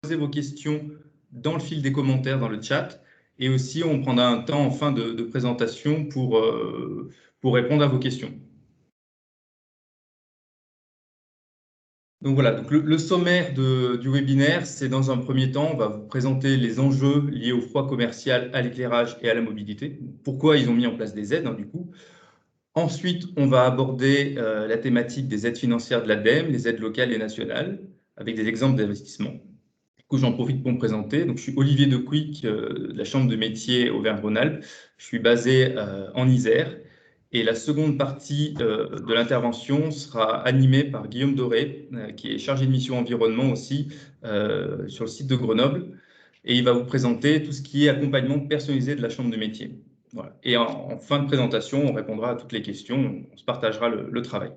poser vos questions dans le fil des commentaires dans le chat. Et aussi, on prendra un temps en fin de présentation pour répondre à vos questions. Donc voilà, donc le sommaire du webinaire, c'est dans un premier temps, on va vous présenter les enjeux liés au froid commercial, à l'éclairage et à la mobilité. Pourquoi ils ont mis en place des aides, du coup. Ensuite, on va aborder la thématique des aides financières de l'ADEME, les aides locales et nationales, avec des exemples d'investissement. Du coup, j'en profite pour me présenter. Donc, je suis Olivier Decouic, de la Chambre de métier Auvergne-Rhône-Alpes. Je suis basé en Isère. Et la seconde partie de l'intervention sera animée par Guillaume Doré, qui est chargé de mission environnement aussi sur le site de Grenoble. Et il va vous présenter tout ce qui est accompagnement personnalisé de la Chambre de métier. Voilà. Et en fin de présentation, on répondra à toutes les questions, on se partagera le travail.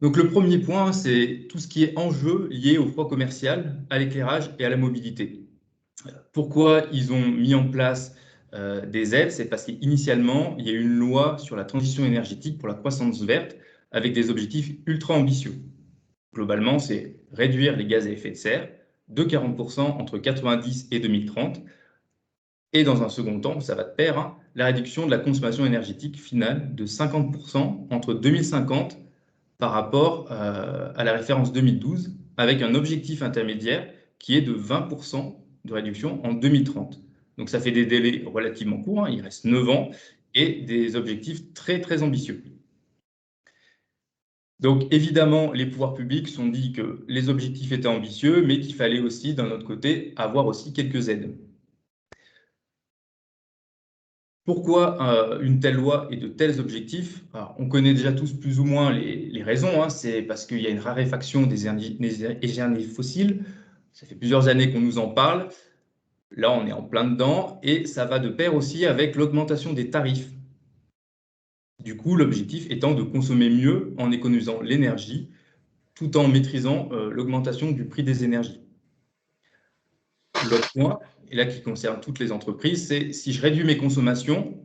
Donc le premier point, c'est tout ce qui est enjeu lié au froid commercial, à l'éclairage et à la mobilité. Pourquoi ils ont mis en place des aides? C'est parce qu'initialement, il y a eu une loi sur la transition énergétique pour la croissance verte avec des objectifs ultra ambitieux. Globalement, c'est réduire les gaz à effet de serre de 40% entre 90 et 2030. Et dans un second temps, ça va de pair, la réduction de la consommation énergétique finale de 50% entre 2050 par rapport à la référence 2012, avec un objectif intermédiaire qui est de 20% de réduction en 2030. Donc ça fait des délais relativement courts, il reste 9 ans, et des objectifs très très ambitieux. Donc évidemment, les pouvoirs publics se sont dit que les objectifs étaient ambitieux, mais qu'il fallait aussi, d'un autre côté, avoir aussi quelques aides. Pourquoi une telle loi et de tels objectifs? Alors, on connaît déjà tous plus ou moins les raisons. C'est parce qu'il y a une raréfaction des énergies fossiles. Ça fait plusieurs années qu'on nous en parle. Là, on est en plein dedans. Et ça va de pair aussi avec l'augmentation des tarifs. Du coup, l'objectif étant de consommer mieux en économisant l'énergie, tout en maîtrisant l'augmentation du prix des énergies. L'autre point, et là qui concerne toutes les entreprises, c'est si je réduis mes consommations,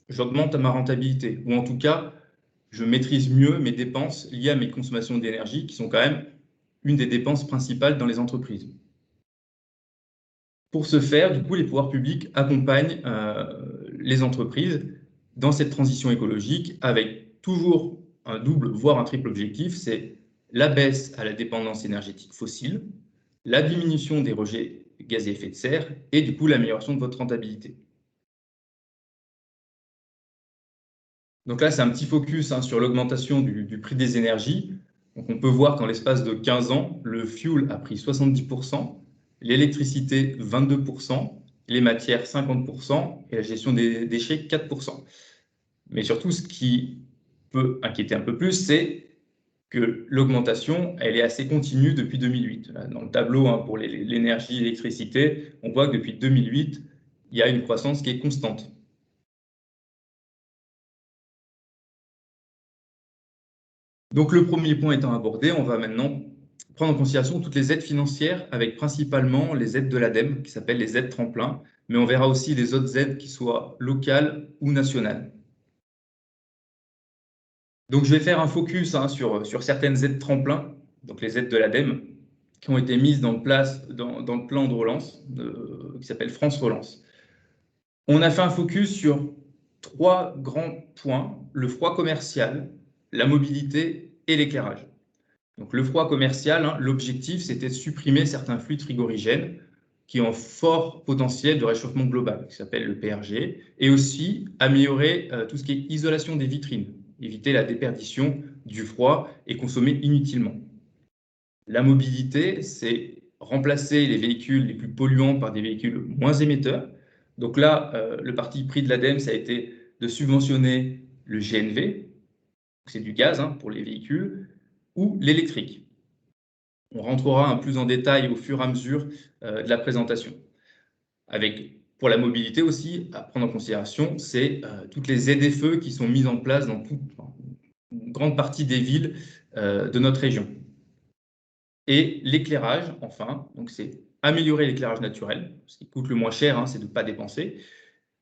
j'augmente ma rentabilité, ou en tout cas, je maîtrise mieux mes dépenses liées à mes consommations d'énergie, qui sont quand même une des dépenses principales dans les entreprises. Pour ce faire, du coup, les pouvoirs publics accompagnent les entreprises dans cette transition écologique avec toujours un double, voire un triple objectif, c'est la baisse à la dépendance énergétique fossile, la diminution des rejets gaz à effet de serre et du coup l'amélioration de votre rentabilité. Donc là, c'est un petit focus sur l'augmentation du prix des énergies. Donc on peut voir qu'en l'espace de 15 ans, le fuel a pris 70%, l'électricité 22%, les matières 50% et la gestion des déchets 4%. Mais surtout, ce qui peut inquiéter un peu plus, c'est que l'augmentation, elle est assez continue depuis 2008. Dans le tableau pour l'énergie, l'électricité, on voit que depuis 2008, il y a une croissance qui est constante. Donc le premier point étant abordé, on va maintenant prendre en considération toutes les aides financières avec principalement les aides de l'ADEME qui s'appellent les aides tremplin, mais on verra aussi les autres aides qui soient locales ou nationales. Donc je vais faire un focus sur certaines aides tremplin, donc les aides de l'ADEME, qui ont été mises en place dans le plan de relance qui s'appelle France Relance. On a fait un focus sur 3 grands points, le froid commercial, la mobilité et l'éclairage. Donc le froid commercial, l'objectif, c'était de supprimer certains fluides frigorigènes qui ont fort potentiel de réchauffement global, qui s'appelle le PRG, et aussi améliorer tout ce qui est isolation des vitrines, éviter la déperdition du froid et consommer inutilement. La mobilité, c'est remplacer les véhicules les plus polluants par des véhicules moins émetteurs. Donc là, le parti pris de l'ADEME, ça a été de subventionner le GNV, c'est du gaz pour les véhicules, ou l'électrique. On rentrera plus en détail au fur et à mesure de la présentation. Pour la mobilité aussi, à prendre en considération, c'est toutes les ZFE qui sont mises en place dans une grande partie des villes de notre région. Et l'éclairage, enfin, donc c'est améliorer l'éclairage naturel. Ce qui coûte le moins cher, c'est de ne pas dépenser.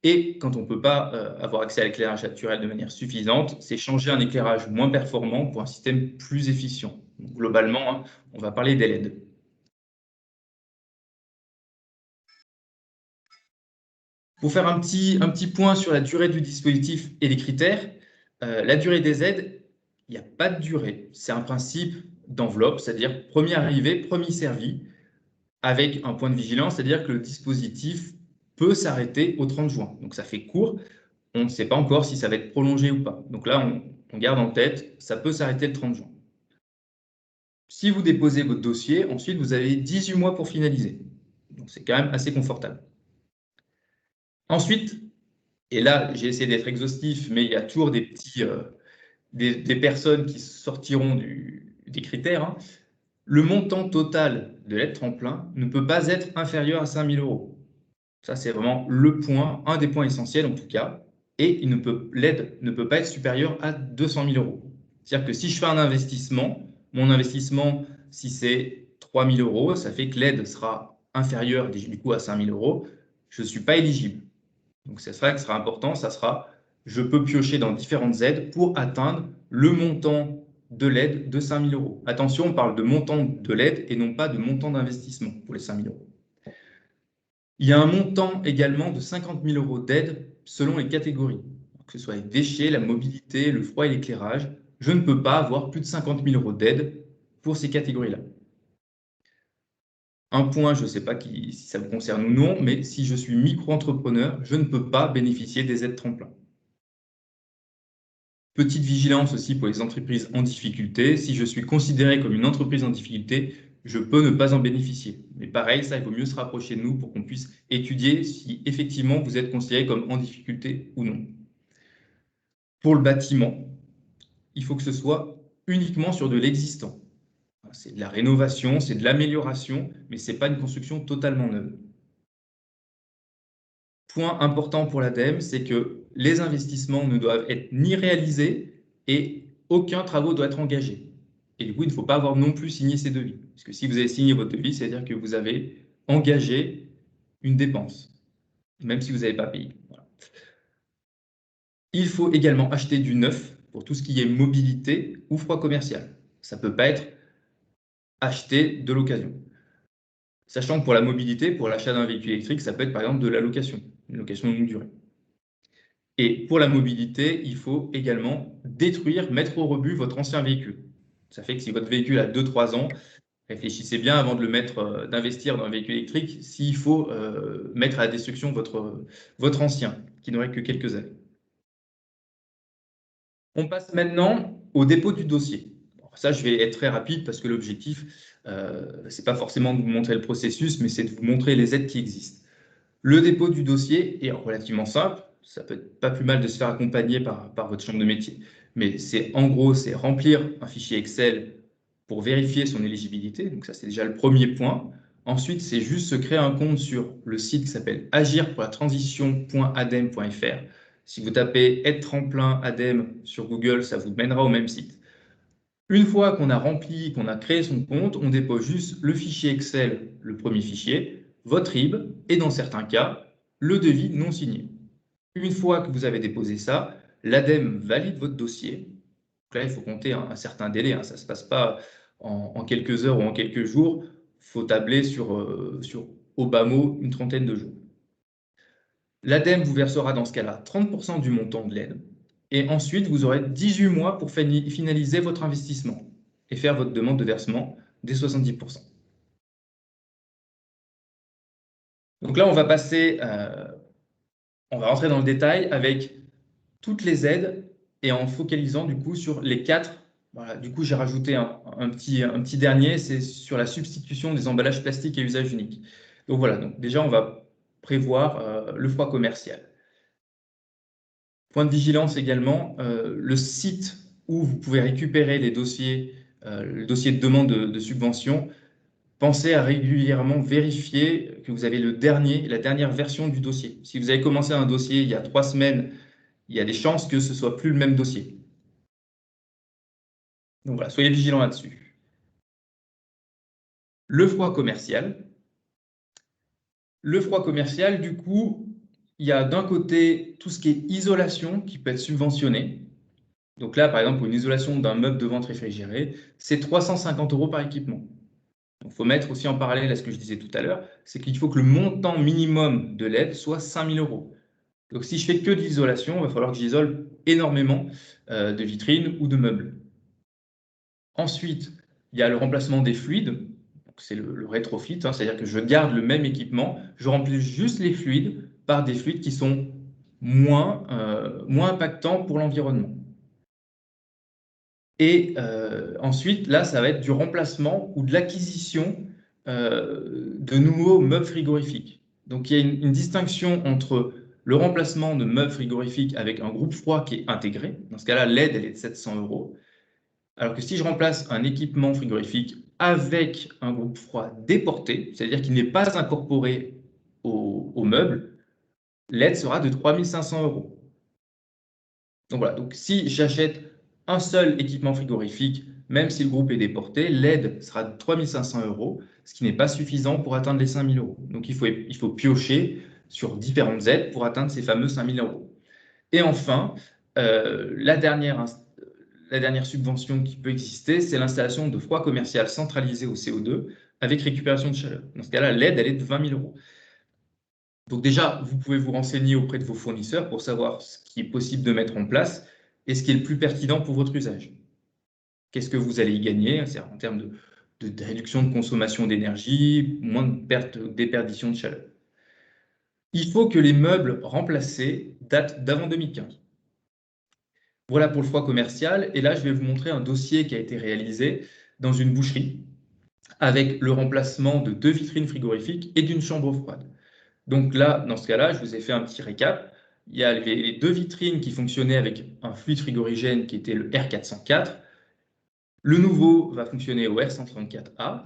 Et quand on ne peut pas avoir accès à l'éclairage naturel de manière suffisante, c'est changer un éclairage moins performant pour un système plus efficient. Donc, globalement, hein, on va parler des LED. Pour faire un petit point sur la durée du dispositif et les critères, la durée des aides, il n'y a pas de durée. C'est un principe d'enveloppe, c'est-à-dire premier arrivé, premier servi, avec un point de vigilance, c'est-à-dire que le dispositif peut s'arrêter au 30 juin. Donc ça fait court, on ne sait pas encore si ça va être prolongé ou pas. Donc là, on garde en tête, ça peut s'arrêter le 30 juin. Si vous déposez votre dossier, ensuite vous avez 18 mois pour finaliser. Donc c'est quand même assez confortable. Ensuite, et là j'ai essayé d'être exhaustif, mais il y a toujours des petits, des personnes qui sortiront des critères. Hein. Le montant total de l'aide tremplin ne peut pas être inférieur à 5 000 €. Ça, c'est vraiment le point, un des points essentiels en tout cas. Et l'aide ne peut pas être supérieure à 200 000 €. C'est-à-dire que si je fais un investissement, mon investissement, si c'est 3 000 €, ça fait que l'aide sera inférieure du coup à 5 000 €. Je ne suis pas éligible. Donc c'est ça qui sera important, ça sera, je peux piocher dans différentes aides pour atteindre le montant de l'aide de 5 000 €. Attention, on parle de montant de l'aide et non pas de montant d'investissement pour les 5 000 €. Il y a un montant également de 50 000 € d'aide selon les catégories, que ce soit les déchets, la mobilité, le froid et l'éclairage. Je ne peux pas avoir plus de 50 000 € d'aide pour ces catégories-là. Un point, je ne sais pas si ça vous concerne ou non, mais si je suis micro-entrepreneur, je ne peux pas bénéficier des aides tremplin. Petite vigilance aussi pour les entreprises en difficulté. Si je suis considéré comme une entreprise en difficulté, je peux ne pas en bénéficier. Mais pareil, ça, il vaut mieux se rapprocher de nous pour qu'on puisse étudier si effectivement vous êtes considéré comme en difficulté ou non. Pour le bâtiment, il faut que ce soit uniquement sur de l'existant. C'est de la rénovation, c'est de l'amélioration, mais ce n'est pas une construction totalement neuve. Point important pour l'ADEME, c'est que les investissements ne doivent être ni réalisés et aucun travaux doit être engagé. Et du coup, il ne faut pas avoir non plus signé ces devis. Parce que si vous avez signé votre devis, c'est-à-dire que vous avez engagé une dépense, même si vous n'avez pas payé. Voilà. Il faut également acheter du neuf pour tout ce qui est mobilité ou froid commercial. Ça ne peut pas être acheté de l'occasion. Sachant que pour la mobilité, pour l'achat d'un véhicule électrique, ça peut être par exemple de la location, une location de longue durée. Et pour la mobilité, il faut également détruire, mettre au rebut votre ancien véhicule. Ça fait que si votre véhicule a 2-3 ans, réfléchissez bien avant de le mettre, d'investir dans un véhicule électrique, s'il faut mettre à la destruction votre ancien, qui n'aurait que quelques années. On passe maintenant au dépôt du dossier. Bon, ça, je vais être très rapide parce que l'objectif, ce n'est pas forcément de vous montrer le processus, mais c'est de vous montrer les aides qui existent. Le dépôt du dossier est relativement simple. Ça peut être pas plus mal de se faire accompagner par votre chambre de métier. Mais c'est en gros, c'est remplir un fichier Excel pour vérifier son éligibilité. Donc ça, c'est déjà le premier point. Ensuite, c'est juste se créer un compte sur le site qui s'appelle agirpourlatransition.adem.fr. Si vous tapez aide tremplin ADEME sur Google, ça vous mènera au même site. Une fois qu'on a rempli, qu'on a créé son compte, on dépose juste le fichier Excel, le premier fichier, votre RIB et dans certains cas, le devis non signé. Une fois que vous avez déposé ça, l'ADEME valide votre dossier. Donc là, il faut compter un certain délai, hein. Ça ne se passe pas en quelques heures ou en quelques jours. Il faut tabler sur au bas mot une trentaine de jours. L'ADEME vous versera dans ce cas-là 30% du montant de l'aide. Et ensuite, vous aurez 18 mois pour finaliser votre investissement et faire votre demande de versement des 70%. Donc là, on va rentrer dans le détail avec toutes les aides et en focalisant du coup sur les 4. Voilà, du coup, j'ai rajouté un petit dernier, c'est sur la substitution des emballages plastiques à usage unique. Donc voilà, donc déjà, on va prévoir le froid commercial. Point de vigilance également, le site où vous pouvez récupérer les dossiers, le dossier de demande de subvention, pensez à régulièrement vérifier que vous avez la dernière version du dossier. Si vous avez commencé un dossier il y a 3 semaines, il y a des chances que ce ne soit plus le même dossier. Donc voilà, soyez vigilants là-dessus. Le froid commercial. Le froid commercial, du coup, il y a d'un côté tout ce qui est isolation qui peut être subventionné. Donc là, par exemple, pour une isolation d'un meuble de vente réfrigéré, c'est 350 € par équipement. Il faut mettre aussi en parallèle à ce que je disais tout à l'heure, c'est qu'il faut que le montant minimum de l'aide soit 5 000 €. Donc si je fais que de l'isolation, il va falloir que j'isole énormément de vitrines ou de meubles. Ensuite, il y a le remplacement des fluides. C'est le rétrofit, hein, c'est-à-dire que je garde le même équipement, je remplis juste les fluides par des fluides qui sont moins impactants pour l'environnement. Et ensuite, là, ça va être du remplacement ou de l'acquisition de nouveaux meubles frigorifiques. Donc, il y a une distinction entre le remplacement de meubles frigorifiques avec un groupe froid qui est intégré. Dans ce cas-là, l'aide, elle est de 700 €. Alors que si je remplace un équipement frigorifique avec un groupe froid déporté, c'est-à-dire qu'il n'est pas incorporé au meuble, l'aide sera de 3 500 €. Donc voilà, donc si j'achète un seul équipement frigorifique, même si le groupe est déporté, l'aide sera de 3 500 €, ce qui n'est pas suffisant pour atteindre les 5 000 €. Donc il faut piocher sur différentes aides pour atteindre ces fameux 5 000 €. Et enfin, la dernière subvention qui peut exister, c'est l'installation de froid commercial centralisé au CO2 avec récupération de chaleur. Dans ce cas-là, l'aide, elle est de 20 000 €. Donc déjà, vous pouvez vous renseigner auprès de vos fournisseurs pour savoir ce qui est possible de mettre en place et ce qui est le plus pertinent pour votre usage. Qu'est-ce que vous allez y gagner en termes de réduction de consommation d'énergie, moins de déperdition de chaleur. Il faut que les meubles remplacés datent d'avant 2015. Voilà pour le froid commercial. Et là, je vais vous montrer un dossier qui a été réalisé dans une boucherie avec le remplacement de 2 vitrines frigorifiques et d'une chambre froide. Donc là, dans ce cas-là, je vous ai fait un petit récap. Il y a les 2 vitrines qui fonctionnaient avec un fluide frigorigène qui était le R404. Le nouveau va fonctionner au R134A,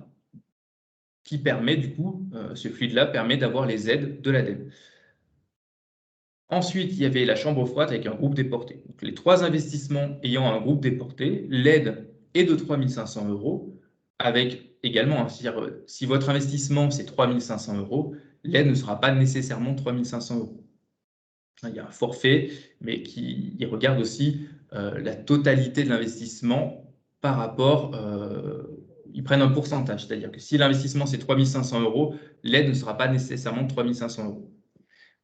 qui permet du coup, ce fluide-là permet d'avoir les aides de l'ADEME. Ensuite, il y avait la chambre froide avec un groupe déporté. Donc, les 3 investissements ayant un groupe déporté, l'aide est de 3 500 €, avec également, si votre investissement c'est 3 500 €, l'aide ne sera pas nécessairement 3 500 €. Il y a un forfait, mais qui regarde aussi la totalité de l'investissement par rapport, ils prennent un pourcentage, c'est-à-dire que si l'investissement c'est 3 500 €, l'aide ne sera pas nécessairement 3 500 €.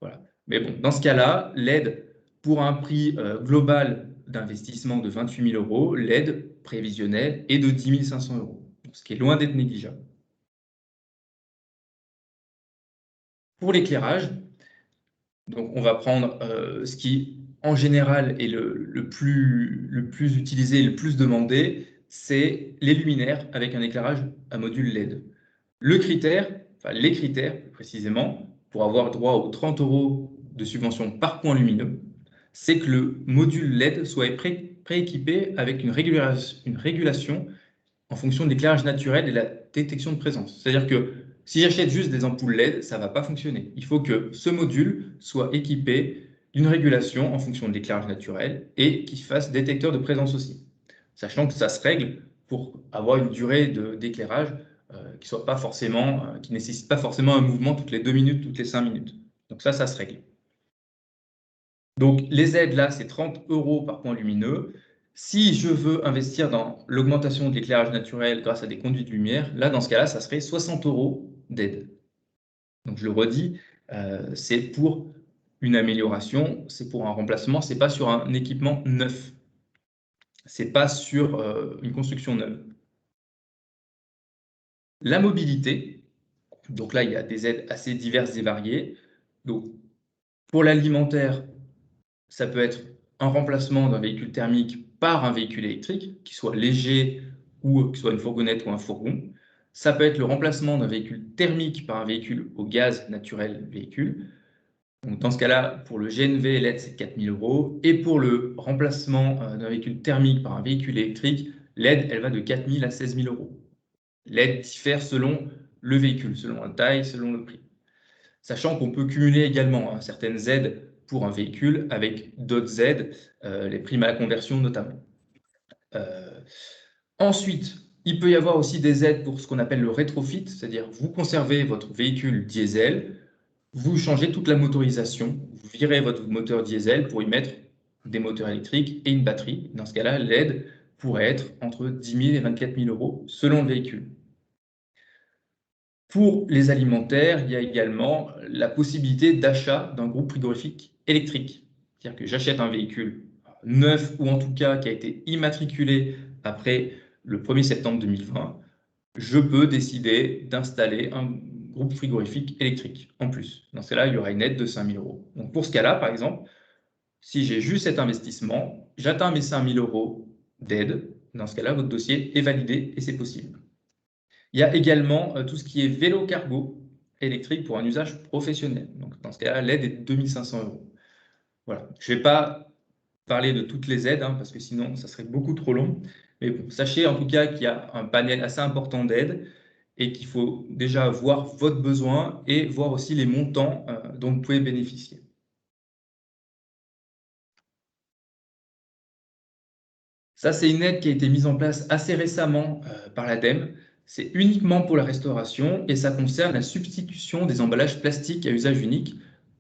Voilà. Mais bon, dans ce cas-là, l'aide pour un prix global d'investissement de 28 000 €, l'aide prévisionnelle est de 10 500 €, ce qui est loin d'être négligeable. Pour l'éclairage, donc on va prendre ce qui, en général, est le plus utilisé, le plus demandé, c'est les luminaires avec un éclairage à module LED. Les critères, plus précisément, pour avoir droit aux 30 € de subvention par point lumineux, c'est que le module LED soit prééquipé avec une régulation en fonction de l'éclairage naturel et de la détection de présence. C'est-à-dire que si j'achète juste des ampoules LED, ça ne va pas fonctionner. Il faut que ce module soit équipé d'une régulation en fonction de l'éclairage naturel et qu'il fasse détecteur de présence aussi. Sachant que ça se règle pour avoir une durée d'éclairage qui ne nécessite pas forcément un mouvement toutes les 2 minutes, toutes les 5 minutes. Donc ça se règle. Donc les aides là, c'est 30 € par point lumineux. Si je veux investir dans l'augmentation de l'éclairage naturel grâce à des conduits de lumière, là, dans ce cas-là, ça serait 60 € d'aide. Donc je le redis, c'est pour une amélioration, c'est pour un remplacement, c'est pas sur un équipement neuf. C'est pas sur une construction neuve. La mobilité, donc là, il y a des aides assez diverses et variées. Donc, pour l'alimentaire, ça peut être un remplacement d'un véhicule thermique par un véhicule électrique, qui soit léger ou qui soit une fourgonnette ou un fourgon. Ça peut être le remplacement d'un véhicule thermique par un véhicule au gaz naturel véhicule. Donc, dans ce cas-là, pour le GNV, l'aide, c'est 4 000 €. Et pour le remplacement d'un véhicule thermique par un véhicule électrique, l'aide, elle va de 4 000 à 16 000 €. L'aide diffère selon le véhicule, selon la taille, selon le prix. Sachant qu'on peut cumuler également certaines aides pour un véhicule avec d'autres aides, les primes à la conversion notamment. Ensuite, il peut y avoir aussi des aides pour ce qu'on appelle le rétrofit, c'est-à-dire vous conservez votre véhicule diesel, vous changez toute la motorisation, vous virez votre moteur diesel pour y mettre des moteurs électriques et une batterie. Dans ce cas-là, l'aide pourrait être entre 10 000 et 24 000 euros selon le véhicule. Pour les alimentaires, il y a également la possibilité d'achat d'un groupe frigorifique électrique. C'est-à-dire que j'achète un véhicule neuf ou en tout cas qui a été immatriculé après le 1er septembre 2020. Je peux décider d'installer un groupe frigorifique électrique en plus. Dans ce cas-là, il y aura une aide de 5 000 euros. Donc pour ce cas-là, par exemple, si j'ai juste cet investissement, j'atteins mes 5 000 euros d'aide. Dans ce cas-là, votre dossier est validé et c'est possible. Il y a également tout ce qui est vélo cargo électrique pour un usage professionnel. Donc, dans ce cas-là, l'aide est de 2 500 euros. Voilà. Je ne vais pas parler de toutes les aides, parce que sinon, ça serait beaucoup trop long. Mais bon, sachez en tout cas qu'il y a un panel assez important d'aides et qu'il faut déjà voir votre besoin et voir aussi les montants dont vous pouvez bénéficier. Ça, c'est une aide qui a été mise en place assez récemment par l'ADEME. C'est uniquement pour la restauration et ça concerne la substitution des emballages plastiques à usage unique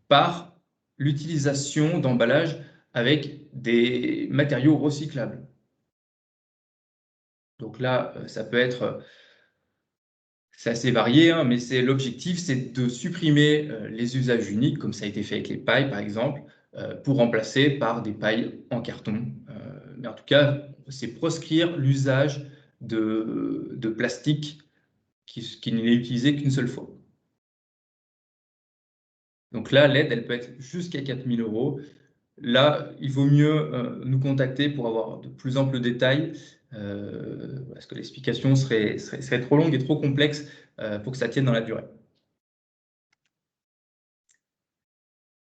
par l'utilisation d'emballages avec des matériaux recyclables. Donc là, ça peut être, c'est assez varié, mais l'objectif, c'est de supprimer les usages uniques, comme ça a été fait avec les pailles, par exemple, pour remplacer par des pailles en carton. Mais en tout cas, c'est proscrire l'usage de plastique qui n'est utilisé qu'une seule fois. Donc là, l'aide, elle peut être jusqu'à 4 000 euros. Là, il vaut mieux nous contacter pour avoir de plus amples détails, parce que l'explication serait trop longue et trop complexe pour que ça tienne dans la durée.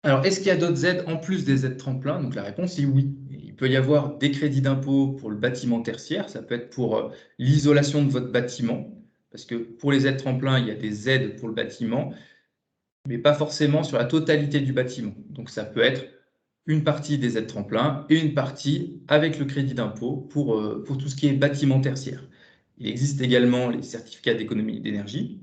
Alors, est-ce qu'il y a d'autres aides en plus des aides tremplins? Donc la réponse est oui. Il peut y avoir des crédits d'impôt pour le bâtiment tertiaire, ça peut être pour l'isolation de votre bâtiment, parce que pour les aides tremplins, il y a des aides pour le bâtiment, mais pas forcément sur la totalité du bâtiment. Donc ça peut être une partie des aides tremplins et une partie avec le crédit d'impôt pour tout ce qui est bâtiment tertiaire. Il existe également les certificats d'économie d'énergie.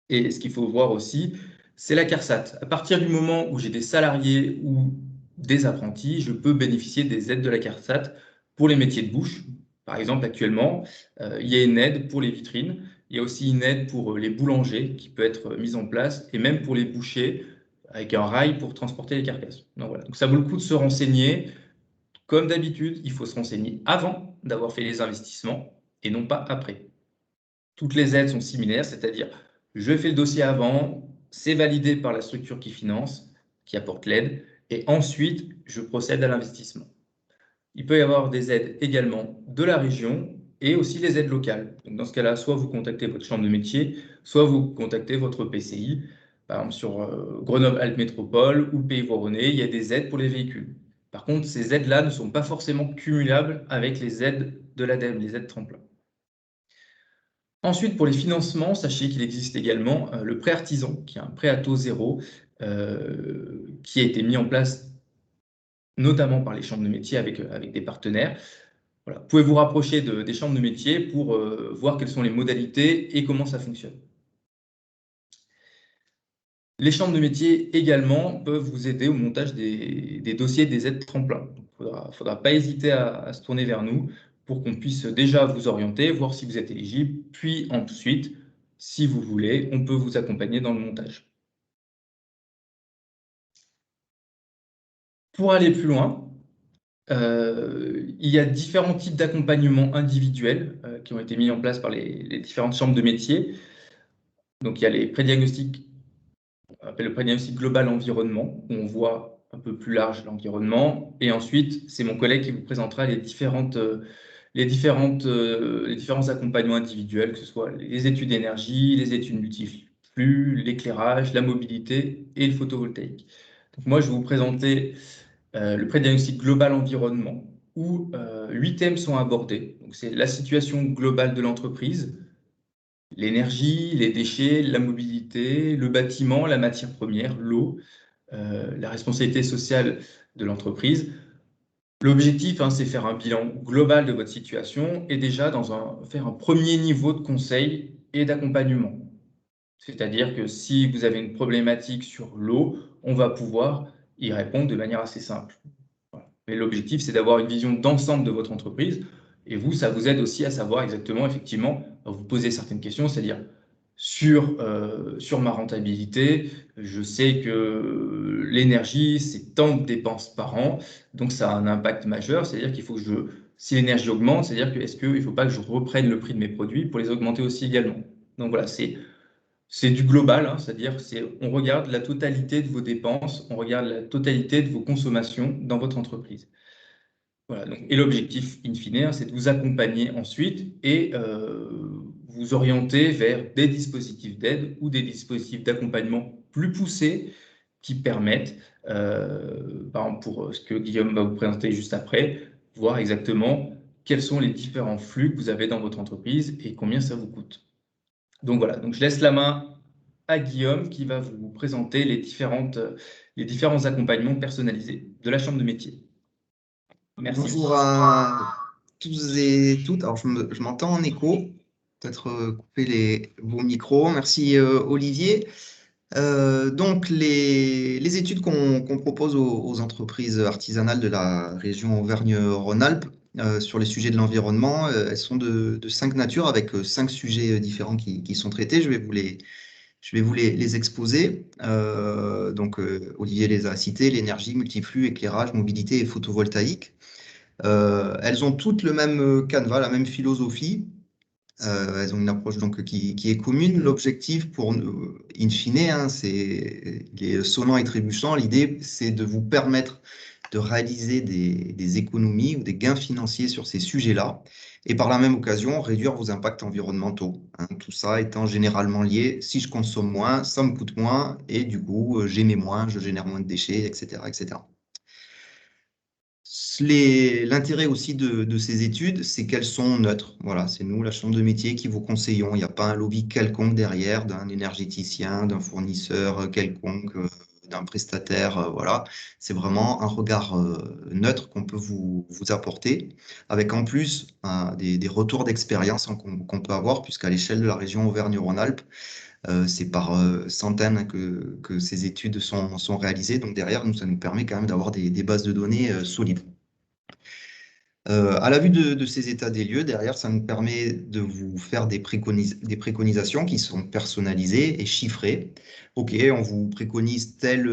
Et ce qu'il faut voir aussi, c'est la CARSAT. À partir du moment où j'ai des salariés ou des apprentis, je peux bénéficier des aides de la CARSAT pour les métiers de bouche. Par exemple, actuellement, il y a une aide pour les vitrines. Il y a aussi une aide pour les boulangers qui peut être mise en place et même pour les bouchers avec un rail pour transporter les carcasses. Donc, voilà. Donc ça vaut le coup de se renseigner. Comme d'habitude, il faut se renseigner avant d'avoir fait les investissements et non pas après. Toutes les aides sont similaires, c'est-à-dire je fais le dossier avant, c'est validé par la structure qui finance, qui apporte l'aide, et ensuite je procède à l'investissement. Il peut y avoir des aides également de la région et aussi les aides locales. Donc dans ce cas-là, soit vous contactez votre chambre de métier, soit vous contactez votre PCI. Par exemple, sur Grenoble-Alpes Métropole ou Pays Voironnais, il y a des aides pour les véhicules. Par contre, ces aides-là ne sont pas forcément cumulables avec les aides de l'ADEME, les aides tremplin. Ensuite, pour les financements, sachez qu'il existe également le prêt artisan, qui est un prêt à taux zéro, qui a été mis en place notamment par les chambres de métiers avec des partenaires. Voilà. Vous pouvez vous rapprocher des chambres de métiers pour voir quelles sont les modalités et comment ça fonctionne. Les chambres de métiers également peuvent vous aider au montage des dossiers des aides tremplin. Il ne faudra pas hésiter à se tourner vers nous pour qu'on puisse déjà vous orienter, voir si vous êtes éligible, puis ensuite, si vous voulez, on peut vous accompagner dans le montage. Pour aller plus loin, il y a différents types d'accompagnement individuels qui ont été mis en place par les différentes chambres de métiers. Donc il y a les prédiagnostics, on appelle le prédiagnostic global environnement, où on voit un peu plus large l'environnement. Et ensuite, c'est mon collègue qui vous présentera les différents accompagnements individuels, que ce soit les études d'énergie, les études multiflux, l'éclairage, la mobilité et le photovoltaïque. Donc moi, je vais vous présenter le prédiagnostic global environnement, où 8 thèmes sont abordés. Donc c'est la situation globale de l'entreprise, l'énergie, les déchets, la mobilité, le bâtiment, la matière première, l'eau, la responsabilité sociale de l'entreprise. L'objectif, c'est faire un bilan global de votre situation et déjà faire un premier niveau de conseil et d'accompagnement. C'est-à-dire que si vous avez une problématique sur l'eau, on va pouvoir y répondre de manière assez simple. Voilà. Mais l'objectif, c'est d'avoir une vision d'ensemble de votre entreprise. Et vous, ça vous aide aussi à savoir exactement, effectivement, vous poser certaines questions, c'est-à-dire sur ma rentabilité, je sais que l'énergie, c'est tant de dépenses par an, donc ça a un impact majeur, c'est-à-dire qu'il faut que si l'énergie augmente, c'est-à-dire que est-ce qu'il ne faut pas que je reprenne le prix de mes produits pour les augmenter aussi également. Donc voilà, c'est du global, hein, c'est-à-dire on regarde la totalité de vos dépenses, on regarde la totalité de vos consommations dans votre entreprise. Voilà, donc, et l'objectif, in fine, hein, c'est de vous accompagner ensuite et vous orienter vers des dispositifs d'aide ou des dispositifs d'accompagnement plus poussés qui permettent, par exemple pour ce que Guillaume va vous présenter juste après, voir exactement quels sont les différents flux que vous avez dans votre entreprise et combien ça vous coûte. Donc voilà, donc je laisse la main à Guillaume qui va vous présenter les différents accompagnements personnalisés de la chambre de métier. Merci. Bonjour à tous et toutes. Alors, je m'entends en écho. Peut-être couper vos micros. Merci Olivier. Donc, les études qu'on propose aux entreprises artisanales de la région Auvergne-Rhône-Alpes sur les sujets de l'environnement, elles sont de 5 natures avec 5 sujets différents qui sont traités. Je vais vous les exposer. Olivier les a cités, l'énergie, multiflux, éclairage, mobilité et photovoltaïque. Elles ont toutes le même canevas, la même philosophie. Elles ont une approche donc qui est commune. L'objectif pour nous, in fine, hein, il est sonnant et trébuchant. L'idée, c'est de vous permettre de réaliser des économies ou des gains financiers sur ces sujets-là et par la même occasion réduire vos impacts environnementaux, hein. Tout ça étant généralement lié, si je consomme moins, ça me coûte moins et du coup, j'émets moins, je génère moins de déchets, etc., etc. L'intérêt aussi de ces études, c'est qu'elles sont neutres. Voilà, c'est nous, la chambre de métier, qui vous conseillons. Il n'y a pas un lobby quelconque derrière d'un énergéticien, d'un fournisseur quelconque, d'un prestataire. Voilà, c'est vraiment un regard neutre qu'on peut vous apporter, avec en plus des retours d'expérience qu'on peut avoir, puisqu'à l'échelle de la région Auvergne-Rhône-Alpes, c'est par centaines que ces études sont réalisées. Donc derrière, ça nous permet quand même d'avoir des bases de données solides. À la vue de ces états des lieux, derrière, ça nous permet de vous faire des préconisations qui sont personnalisées et chiffrées. OK, on vous préconise telle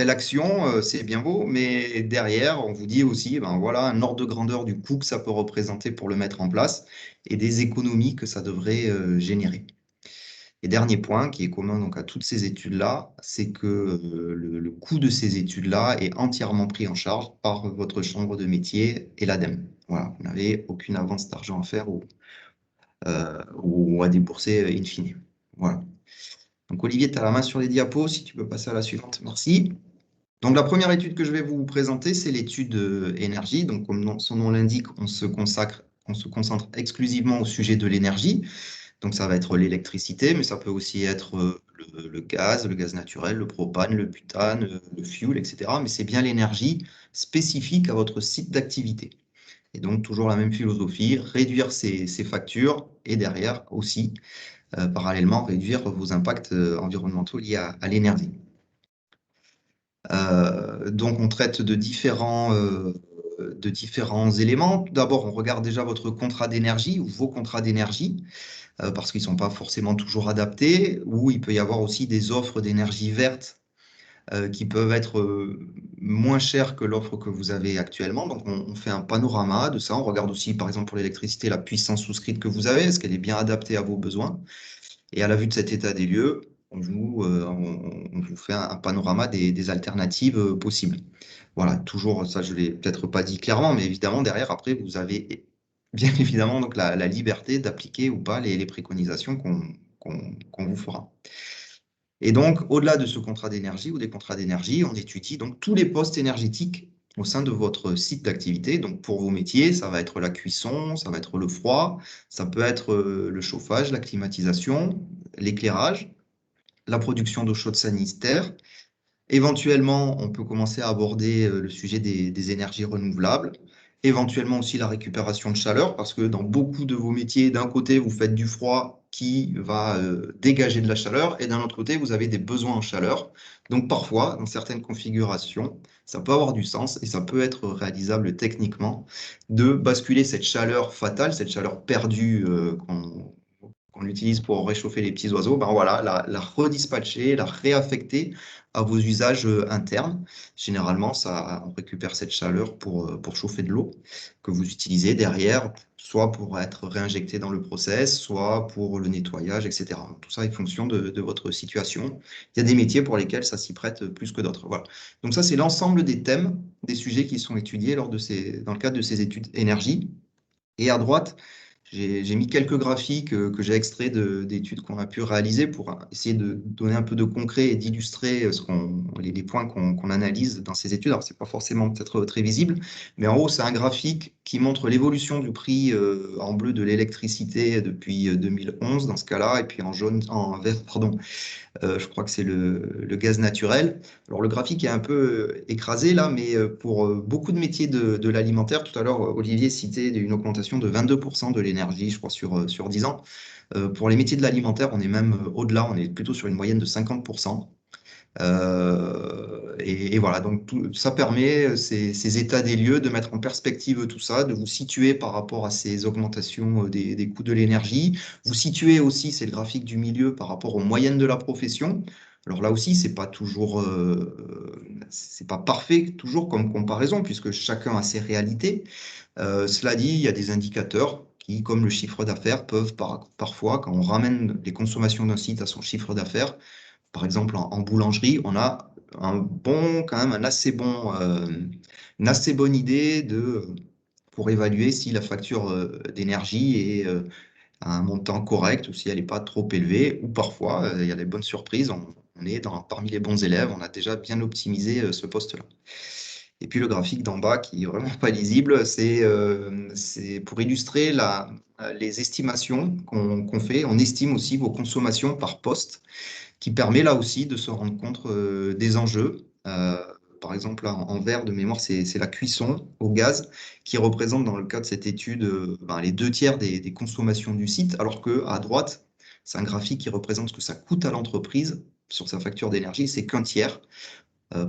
action, c'est bien beau, mais derrière, on vous dit aussi, ben voilà, un ordre de grandeur du coût que ça peut représenter pour le mettre en place et des économies que ça devrait générer. Et dernier point qui est commun donc à toutes ces études-là, c'est que le coût de ces études-là est entièrement pris en charge par votre chambre de métier et l'ADEME. Voilà, vous n'avez aucune avance d'argent à faire ou à débourser in fine. Voilà. Donc Olivier, tu as la main sur les diapos, si tu peux passer à la suivante. Merci. Donc la première étude que je vais vous présenter, c'est l'étude énergie. Donc comme son nom l'indique, on se concentre exclusivement au sujet de l'énergie. Donc ça va être l'électricité, mais ça peut aussi être le gaz naturel, le propane, le butane, le fuel, etc. Mais c'est bien l'énergie spécifique à votre site d'activité. Et donc toujours la même philosophie, réduire ces factures et derrière aussi, parallèlement, réduire vos impacts environnementaux liés à l'énergie. Donc on traite de différents éléments. Tout d'abord, on regarde déjà votre contrat d'énergie ou vos contrats d'énergie, parce qu'ils ne sont pas forcément toujours adaptés, ou il peut y avoir aussi des offres d'énergie verte qui peuvent être moins chères que l'offre que vous avez actuellement. Donc on fait un panorama de ça. On regarde aussi, par exemple, pour l'électricité, la puissance souscrite que vous avez, est-ce qu'elle est bien adaptée à vos besoins? Et à la vue de cet état des lieux, on vous fait un panorama des alternatives possibles. Voilà, toujours, ça je ne l'ai peut-être pas dit clairement, mais évidemment, derrière, après, vous avez bien évidemment donc, la liberté d'appliquer ou pas les préconisations qu'on vous fera. Et donc, au-delà de ce contrat d'énergie ou des contrats d'énergie, on étudie donc tous les postes énergétiques au sein de votre site d'activité. Donc, pour vos métiers, ça va être la cuisson, ça va être le froid, ça peut être le chauffage, la climatisation, l'éclairage, la production d'eau chaude sanitaire. Éventuellement, on peut commencer à aborder le sujet des énergies renouvelables. Éventuellement aussi la récupération de chaleur, parce que dans beaucoup de vos métiers, d'un côté, vous faites du froid qui va dégager de la chaleur, et d'un autre côté, vous avez des besoins en chaleur. Donc parfois, dans certaines configurations, ça peut avoir du sens et ça peut être réalisable techniquement de basculer cette chaleur fatale, cette chaleur perdue qu'on utilise pour réchauffer les petits oiseaux, ben voilà, la redispatcher, la réaffecter à vos usages internes. Généralement, on récupère cette chaleur pour chauffer de l'eau que vous utilisez derrière, soit pour être réinjecté dans le process, soit pour le nettoyage, etc. Donc, tout ça est fonction de votre situation. Il y a des métiers pour lesquels ça s'y prête plus que d'autres. Voilà. Donc ça, c'est l'ensemble des thèmes, des sujets qui sont étudiés dans le cadre de ces études énergie. Et à droite, j'ai mis quelques graphiques que j'ai extraits d'études qu'on a pu réaliser pour essayer de donner un peu de concret et d'illustrer les points qu'on analyse dans ces études. Alors, ce n'est pas forcément peut-être très visible, mais en haut, c'est un graphique qui montre l'évolution du prix en bleu de l'électricité depuis 2011 dans ce cas-là, et puis en vert, pardon, je crois que c'est le gaz naturel. Alors, le graphique est un peu écrasé là, mais pour beaucoup de métiers de l'alimentaire, tout à l'heure, Olivier citait une augmentation de 22% de l'énergie, je crois, sur 10 ans. Pour les métiers de l'alimentaire, on est même au-delà, on est plutôt sur une moyenne de 50%. Et voilà, donc ça permet ces états des lieux de mettre en perspective tout ça, de vous situer par rapport à ces augmentations des coûts de l'énergie. Vous situez aussi, c'est le graphique du milieu, par rapport aux moyennes de la profession. Alors là aussi, c'est pas parfait toujours comme comparaison, puisque chacun a ses réalités. Cela dit, il y a des indicateurs qui, comme le chiffre d'affaires, peuvent parfois, quand on ramène les consommations d'un site à son chiffre d'affaires, par exemple, en boulangerie, on a quand même une assez bonne idée pour évaluer si la facture d'énergie est à un montant correct ou si elle n'est pas trop élevée. Ou parfois, il y a des bonnes surprises. On est parmi les bons élèves. On a déjà bien optimisé ce poste-là. Et puis le graphique d'en bas qui est vraiment pas lisible, c'est pour illustrer les estimations qu'on fait. On estime aussi vos consommations par poste qui permet là aussi de se rendre compte des enjeux. Par exemple, là, en vert de mémoire, c'est la cuisson au gaz qui représente dans le cas de cette étude les 2 tiers des consommations du site, alors qu'à droite, c'est un graphique qui représente ce que ça coûte à l'entreprise sur sa facture d'énergie, c'est qu'un tiers.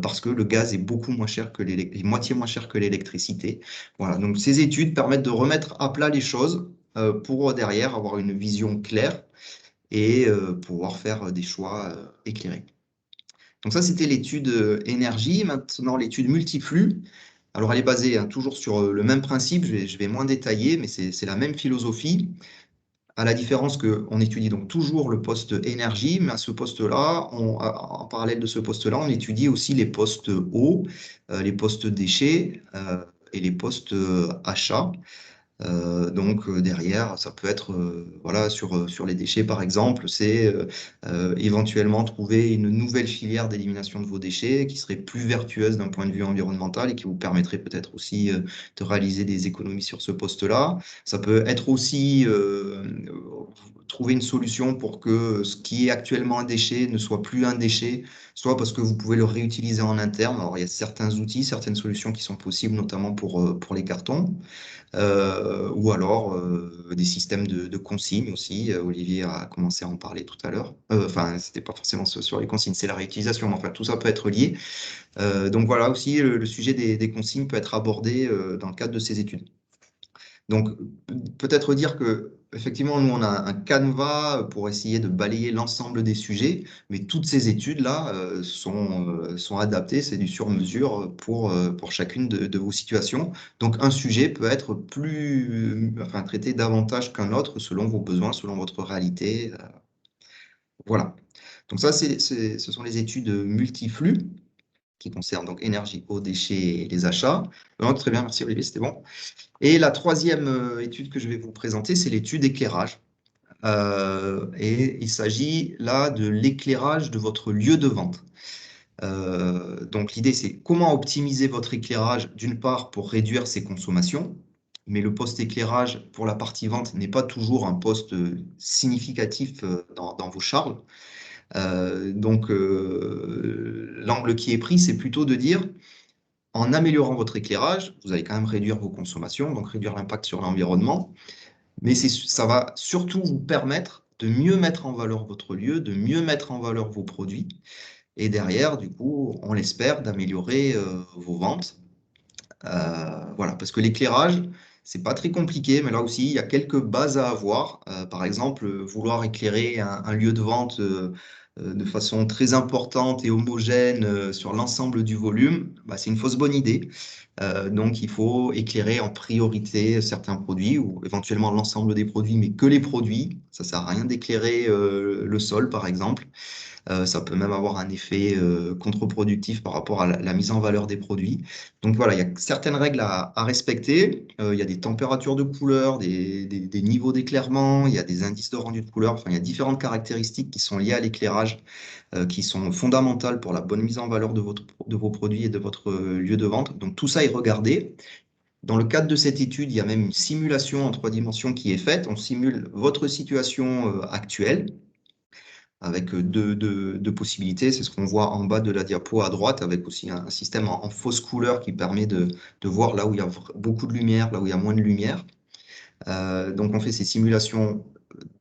Parce que le gaz est beaucoup moins cher est moitié moins cher que l'électricité. Voilà, donc ces études permettent de remettre à plat les choses pour derrière avoir une vision claire et pouvoir faire des choix éclairés. Donc ça, c'était l'étude énergie. Maintenant, l'étude multiflux. Alors, elle est basée toujours sur le même principe. Je vais moins détailler, mais c'est la même philosophie. À la différence qu'on étudie donc toujours le poste énergie, mais à ce poste-là, en parallèle de ce poste-là, on étudie aussi les postes eau, les postes déchets et les postes achats. Donc derrière, ça peut être voilà, sur les déchets par exemple, c'est éventuellement trouver une nouvelle filière d'élimination de vos déchets qui serait plus vertueuse d'un point de vue environnemental et qui vous permettrait peut-être aussi de réaliser des économies sur ce poste-là. Ça peut être aussi trouver une solution pour que ce qui est actuellement un déchet ne soit plus un déchet, soit parce que vous pouvez le réutiliser en interne. Alors il y a certains outils, certaines solutions qui sont possibles, notamment pour les cartons. Ou alors des systèmes de consignes aussi. Olivier a commencé à en parler tout à l'heure. Enfin, c'était pas forcément sur les consignes, c'est la réutilisation, mais enfin, tout ça peut être lié. Donc voilà aussi, le sujet des consignes peut être abordé dans le cadre de ces études. Donc, peut-être dire que effectivement, nous, on a un canevas pour essayer de balayer l'ensemble des sujets, mais toutes ces études-là sont adaptées, c'est du sur-mesure pour chacune de vos situations. Donc, un sujet peut être traité davantage qu'un autre selon vos besoins, selon votre réalité. Voilà. Donc ça, ce sont les études multiflux qui concernent donc énergie, eau, déchets et les achats. Donc, très bien, merci Olivier, c'était bon. Et la troisième étude que je vais vous présenter, c'est l'étude éclairage. Et il s'agit là de l'éclairage de votre lieu de vente. Donc l'idée, c'est comment optimiser votre éclairage, d'une part pour réduire ses consommations, mais le poste éclairage pour la partie vente n'est pas toujours un poste significatif dans vos charges. Donc l'angle qui est pris, c'est plutôt de dire en améliorant votre éclairage, vous allez quand même réduire vos consommations, donc réduire l'impact sur l'environnement. Mais ça va surtout vous permettre de mieux mettre en valeur votre lieu, de mieux mettre en valeur vos produits. Et derrière, du coup, on l'espère, d'améliorer vos ventes. Voilà, parce que l'éclairage, c'est pas très compliqué, mais là aussi, il y a quelques bases à avoir. Par exemple, vouloir éclairer un lieu de vente de façon très importante et homogène sur l'ensemble du volume, bah, c'est une fausse bonne idée. Donc, il faut éclairer en priorité certains produits ou éventuellement l'ensemble des produits, mais que les produits. Ça sert à rien d'éclairer le sol, par exemple. Ça peut même avoir un effet contre-productif par rapport à la mise en valeur des produits. Donc voilà, il y a certaines règles à respecter. Il y a des températures de couleur, des niveaux d'éclairement, il y a des indices de rendu de couleur. Enfin, il y a différentes caractéristiques qui sont liées à l'éclairage, qui sont fondamentales pour la bonne mise en valeur de vos produits et de votre lieu de vente. Donc tout ça est regardé. Dans le cadre de cette étude, il y a même une simulation en 3 dimensions qui est faite. On simule votre situation actuelle avec deux possibilités. C'est ce qu'on voit en bas de la diapo à droite, avec aussi un système en fausse couleur qui permet de voir là où il y a beaucoup de lumière, là où il y a moins de lumière. Donc on fait ces simulations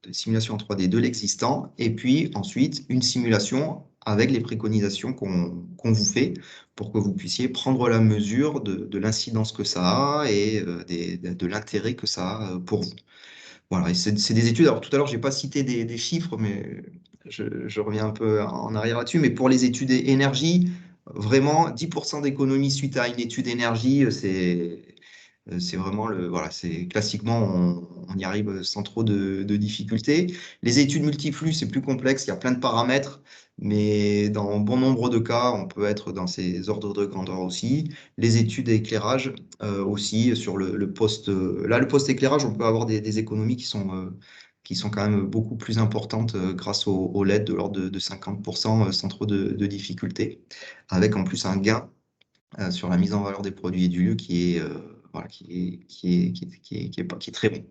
en 3D de l'existant, et puis ensuite une simulation avec les préconisations qu'on vous fait pour que vous puissiez prendre la mesure de l'incidence que ça a et de l'intérêt que ça a pour vous. Voilà, et c'est des études. Alors tout à l'heure, je n'ai pas cité des chiffres, mais je reviens un peu en arrière là-dessus. Mais pour les études énergie, vraiment 10% d'économie suite à une étude énergie, c'est vraiment voilà, c'est classiquement, on y arrive sans trop de difficultés. Les études multiflux, c'est plus complexe, il y a plein de paramètres, mais dans bon nombre de cas, on peut être dans ces ordres de grandeur aussi. Les études d'éclairage aussi sur le poste. Là, le poste éclairage, on peut avoir des économies qui sont quand même beaucoup plus importantes grâce au LED de l'ordre de 50% sans trop de difficultés, avec en plus un gain sur la mise en valeur des produits et du lieu qui est, voilà, qui est très bon.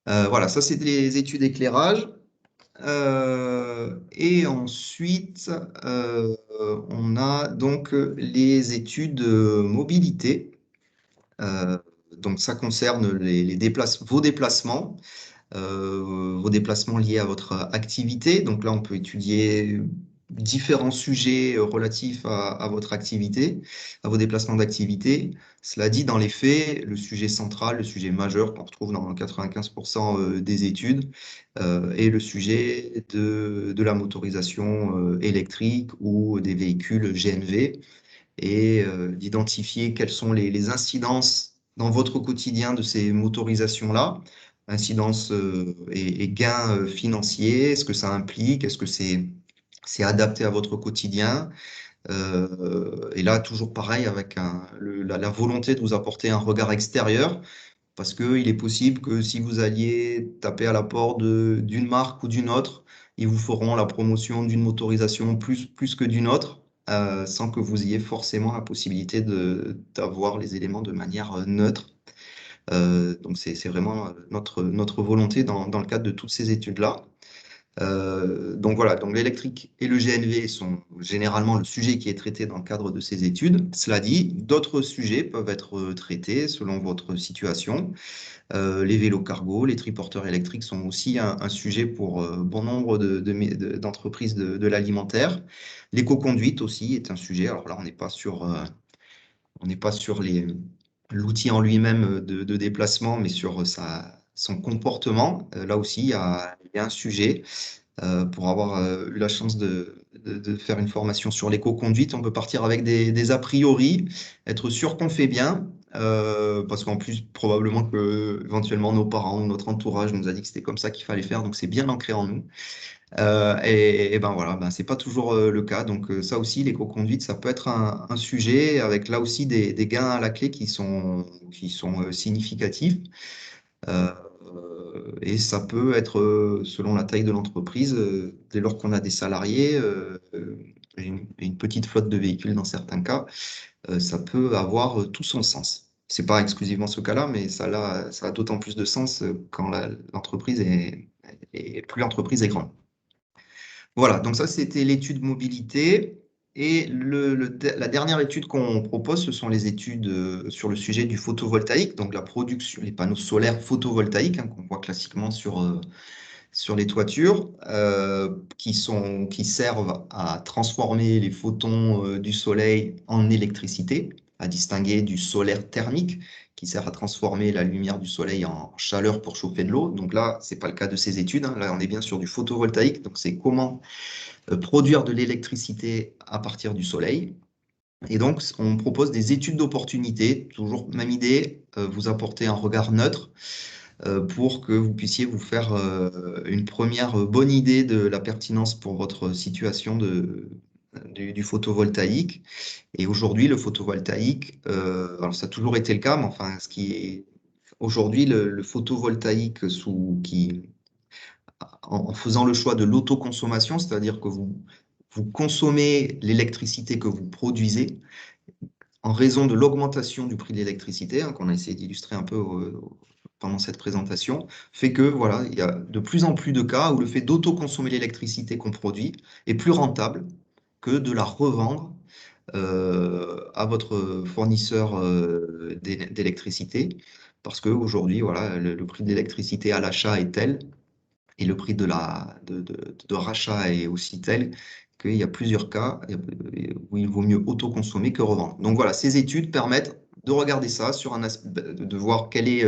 Voilà, ça c'est les études éclairage. Et ensuite, on a donc les études mobilité. Donc ça concerne vos déplacements liés à votre activité. Donc là, on peut étudier différents sujets relatifs à votre activité, à vos déplacements d'activité. Cela dit, dans les faits, le sujet central, le sujet majeur qu'on retrouve dans 95% des études, est le sujet de la motorisation électrique ou des véhicules GNV et d'identifier quelles sont les incidences dans votre quotidien de ces motorisations-là, incidences et gains financiers, est-ce que ça implique, est-ce que c'est adapté à votre quotidien. Et là, toujours pareil, avec la volonté de vous apporter un regard extérieur, parce qu'il est possible que si vous alliez taper à la porte d'une marque ou d'une autre, ils vous feront la promotion d'une motorisation plus que d'une autre, sans que vous ayez forcément la possibilité d'avoir les éléments de manière neutre. Donc c'est vraiment notre volonté dans le cadre de toutes ces études-là. Donc voilà, donc l'électrique et le GNV sont généralement le sujet qui est traité dans le cadre de ces études. Cela dit, d'autres sujets peuvent être traités selon votre situation. Les vélos cargo, les triporteurs électriques sont aussi un sujet pour bon nombre d'entreprises de l'alimentaire. L'éco-conduite aussi est un sujet. Alors là, on n'est pas sur l'outil en lui-même de déplacement, mais sur son comportement. Là aussi, il y a un sujet. Pour avoir eu la chance de faire une formation sur l'éco-conduite, on peut partir avec des a priori, être sûr qu'on fait bien, parce qu'en plus, probablement que éventuellement nos parents ou notre entourage nous a dit que c'était comme ça qu'il fallait faire, donc c'est bien ancré en nous. Et ben voilà, ben c'est pas toujours le cas. Donc ça aussi, l'éco-conduite, ça peut être un sujet avec là aussi des gains à la clé qui sont significatifs. Et ça peut être, selon la taille de l'entreprise, dès lors qu'on a des salariés et une petite flotte de véhicules dans certains cas, ça peut avoir tout son sens. C'est pas exclusivement ce cas-là, mais ça a d'autant plus de sens quand l'entreprise plus l'entreprise est grande. Voilà, donc ça c'était l'étude mobilité. Et la dernière étude qu'on propose, ce sont les études sur le sujet du photovoltaïque, donc la production, les panneaux solaires photovoltaïques qu'on voit classiquement sur les toitures, qui servent à transformer les photons du soleil en électricité, à distinguer du solaire thermique, qui sert à transformer la lumière du soleil en chaleur pour chauffer de l'eau. Donc là, ce n'est pas le cas de ces études. Là, on est bien sur du photovoltaïque. Donc, c'est comment produire de l'électricité à partir du soleil. Et donc, on propose des études d'opportunité, toujours même idée, vous apporter un regard neutre pour que vous puissiez vous faire une première bonne idée de la pertinence pour votre situation du photovoltaïque. Et aujourd'hui, le photovoltaïque, alors ça a toujours été le cas, mais enfin, ce qui est aujourd'hui, le photovoltaïque en faisant le choix de l'autoconsommation, c'est-à-dire que vous consommez l'électricité que vous produisez en raison de l'augmentation du prix de l'électricité, qu'on a essayé d'illustrer un peu pendant cette présentation, fait que voilà, il y a de plus en plus de cas où le fait d'autoconsommer l'électricité qu'on produit est plus rentable que de la revendre à votre fournisseur d'électricité, parce qu'aujourd'hui, voilà, le prix de l'électricité à l'achat est tel et le prix de rachat est aussi tel qu'il y a plusieurs cas où il vaut mieux autoconsommer que revendre. Donc voilà, ces études permettent de regarder ça, de voir quelle est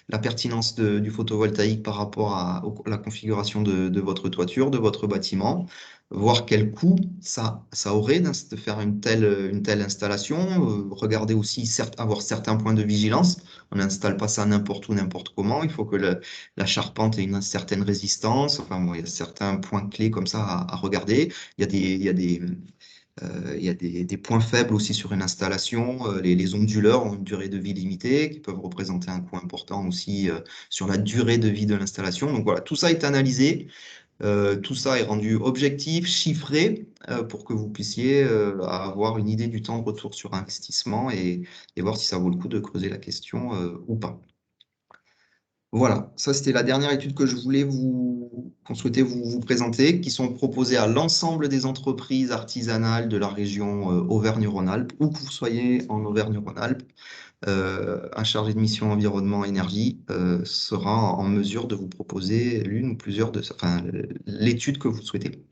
la pertinence du photovoltaïque par rapport à la configuration de votre toiture, de votre bâtiment, voir quel coût ça aurait de faire une telle installation, regarder aussi, avoir certains points de vigilance. On n'installe pas ça n'importe où, n'importe comment. Il faut que la charpente ait une certaine résistance. Enfin, bon, il y a certains points clés comme ça à regarder. Il y a des points faibles aussi sur une installation. Les onduleurs ont une durée de vie limitée qui peuvent représenter un coût important aussi sur la durée de vie de l'installation. Donc voilà, tout ça est analysé. Tout ça est rendu objectif, chiffré, pour que vous puissiez avoir une idée du temps de retour sur investissement et voir si ça vaut le coup de creuser la question ou pas. Voilà, ça c'était la dernière étude que je voulais qu'on souhaitait vous présenter, qui sont proposées à l'ensemble des entreprises artisanales de la région Auvergne-Rhône-Alpes, où que vous soyez en Auvergne-Rhône-Alpes. Un chargé de mission environnement énergie sera en mesure de vous proposer l'une ou plusieurs l'étude que vous souhaitez.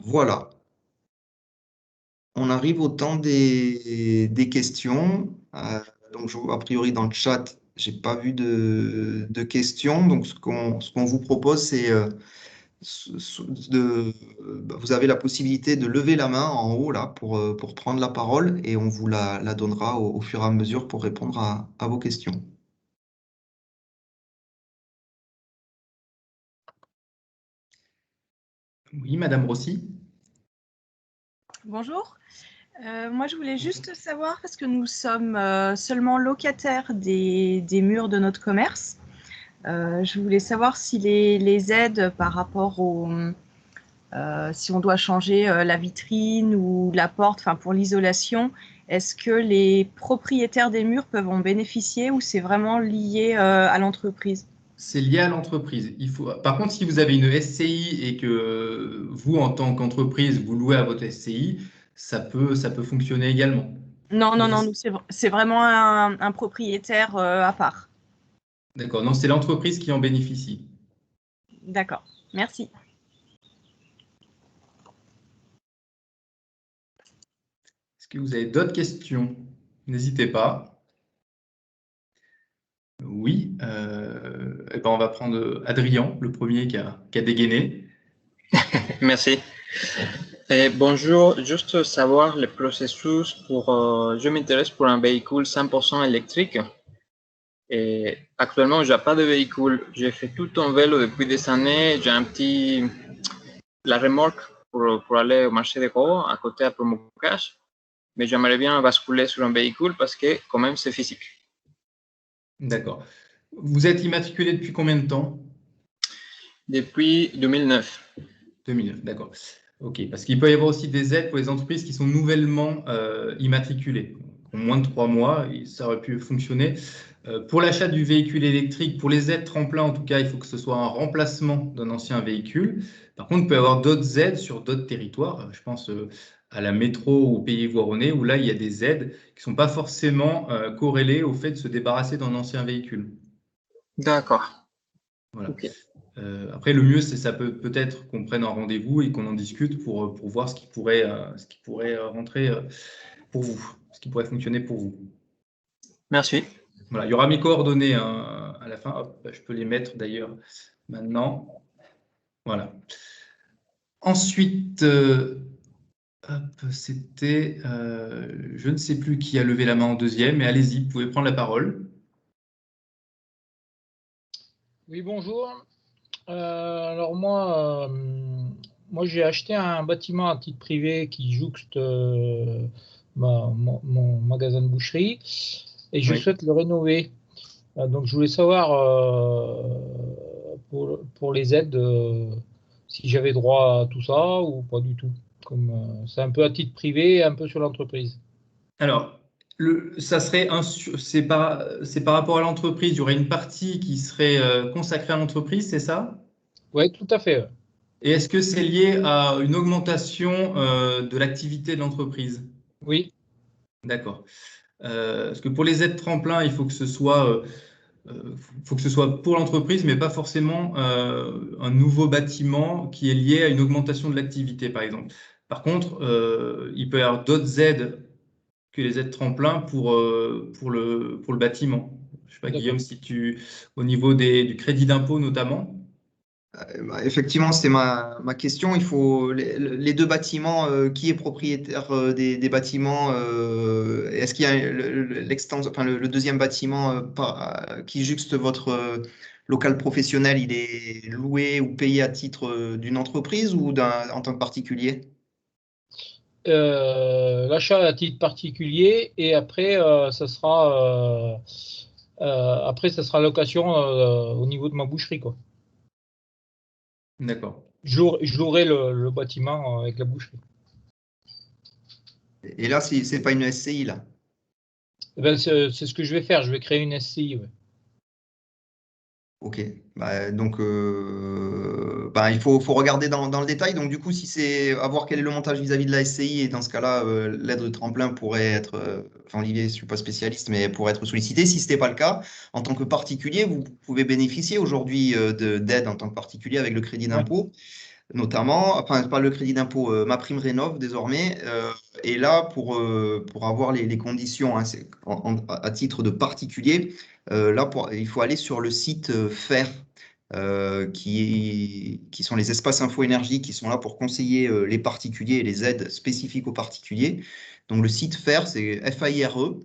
Voilà. On arrive au temps des questions. Donc, a priori, dans le chat, j'ai pas vu de questions. Donc, ce qu'on vous propose, c'est vous avez la possibilité de lever la main en haut là pour prendre la parole et on vous la donnera au fur et à mesure pour répondre à vos questions. Oui, Madame Rossi. Bonjour. Moi, je voulais juste savoir, parce que nous sommes seulement locataires des murs de notre commerce, je voulais savoir si les aides par rapport si on doit changer la vitrine ou la porte, enfin pour l'isolation, est-ce que les propriétaires des murs peuvent en bénéficier ou c'est vraiment lié à l'entreprise? C'est lié à l'entreprise. Par contre, si vous avez une SCI et que vous, en tant qu'entreprise, vous louez à votre SCI, ça peut fonctionner également. Non, nous, c'est vraiment un propriétaire à part. D'accord, non, c'est l'entreprise qui en bénéficie. D'accord, merci. Est-ce que vous avez d'autres questions? N'hésitez pas. Oui, eh ben on va prendre Adrien, le premier qui a dégainé. Merci. Bonjour, juste savoir le processus pour... je m'intéresse pour un véhicule 100% électrique. Et actuellement, je n'ai pas de véhicule. J'ai fait tout en vélo depuis des années. J'ai la remorque pour aller au marché de Gros, à côté à Promocash. Mais j'aimerais bien basculer sur un véhicule parce que quand même, c'est physique. D'accord. Vous êtes immatriculé depuis combien de temps? Depuis 2009. 2009, d'accord. Ok, parce qu'il peut y avoir aussi des aides pour les entreprises qui sont nouvellement immatriculées. en moins de 3 mois, ça aurait pu fonctionner. Pour l'achat du véhicule électrique, pour les aides tremplin, en tout cas, il faut que ce soit un remplacement d'un ancien véhicule. Par contre, il peut y avoir d'autres aides sur d'autres territoires. Je pense à la métro ou au Pays Voironnais, où là, il y a des aides qui ne sont pas forcément corrélées au fait de se débarrasser d'un ancien véhicule. D'accord. Voilà. Ok. Après, le mieux, c'est ça peut-être qu'on prenne un rendez-vous et qu'on en discute pour voir ce qui pourrait rentrer pour vous, ce qui pourrait fonctionner pour vous. Merci. Voilà, il y aura mes coordonnées à la fin. Hop, je peux les mettre d'ailleurs maintenant. Voilà. Ensuite, c'était, je ne sais plus qui a levé la main en deuxième, mais allez-y, vous pouvez prendre la parole. Oui, bonjour. Alors moi j'ai acheté un bâtiment à titre privé qui jouxte mon magasin de boucherie et je Oui. souhaite le rénover. Donc je voulais savoir pour les aides si j'avais droit à tout ça ou pas du tout. Comme c'est un peu à titre privé, un peu sur l'entreprise. Alors, ça serait c'est par rapport à l'entreprise, il y aurait une partie qui serait consacrée à l'entreprise, c'est ça? Oui, tout à fait. Et est-ce que c'est lié à une augmentation de l'activité de l'entreprise? Oui, D'accord. Parce que pour les aides tremplin, il faut que ce soit pour l'entreprise, mais pas forcément un nouveau bâtiment qui est lié à une augmentation de l'activité, par exemple. Par contre, il peut y avoir d'autres aides que les aides tremplin pour le bâtiment. Je ne sais pas, d'accord. Guillaume, au niveau du crédit d'impôt notamment. Effectivement, c'était ma question. Il faut les deux bâtiments, qui est propriétaire des bâtiments? Est-ce qu'il y a l'extension, enfin, le deuxième bâtiment qui juxte votre local professionnel, il est loué ou payé à titre d'une entreprise ou en tant que particulier? L'achat à titre particulier et après ça sera location au niveau de ma boucherie quoi. D'accord. Je louerai le bâtiment avec la boucherie. Et là, c'est pas une SCI, là. Eh ben, c'est ce que je vais faire, je vais créer une SCI. Ouais. Ok. Bah, donc, il faut regarder dans le détail. Donc, du coup, si c'est à voir quel est le montage vis-à-vis de la SCI, et dans ce cas-là, l'aide de tremplin pourrait être, enfin, Olivier, je ne suis pas spécialiste, mais pourrait être sollicité. Si ce n'était pas le cas, en tant que particulier, vous pouvez bénéficier aujourd'hui d'aide en tant que particulier avec le crédit Ouais, d'impôt, notamment, enfin, pas le crédit d'impôt, ma prime rénov désormais. Et là, pour avoir les conditions, hein, à titre de particulier, là, il faut aller sur le site FAIRE, qui sont les espaces info énergie qui sont là pour conseiller les particuliers et les aides spécifiques aux particuliers. Donc, le site FAIRE, c'est FAIRE.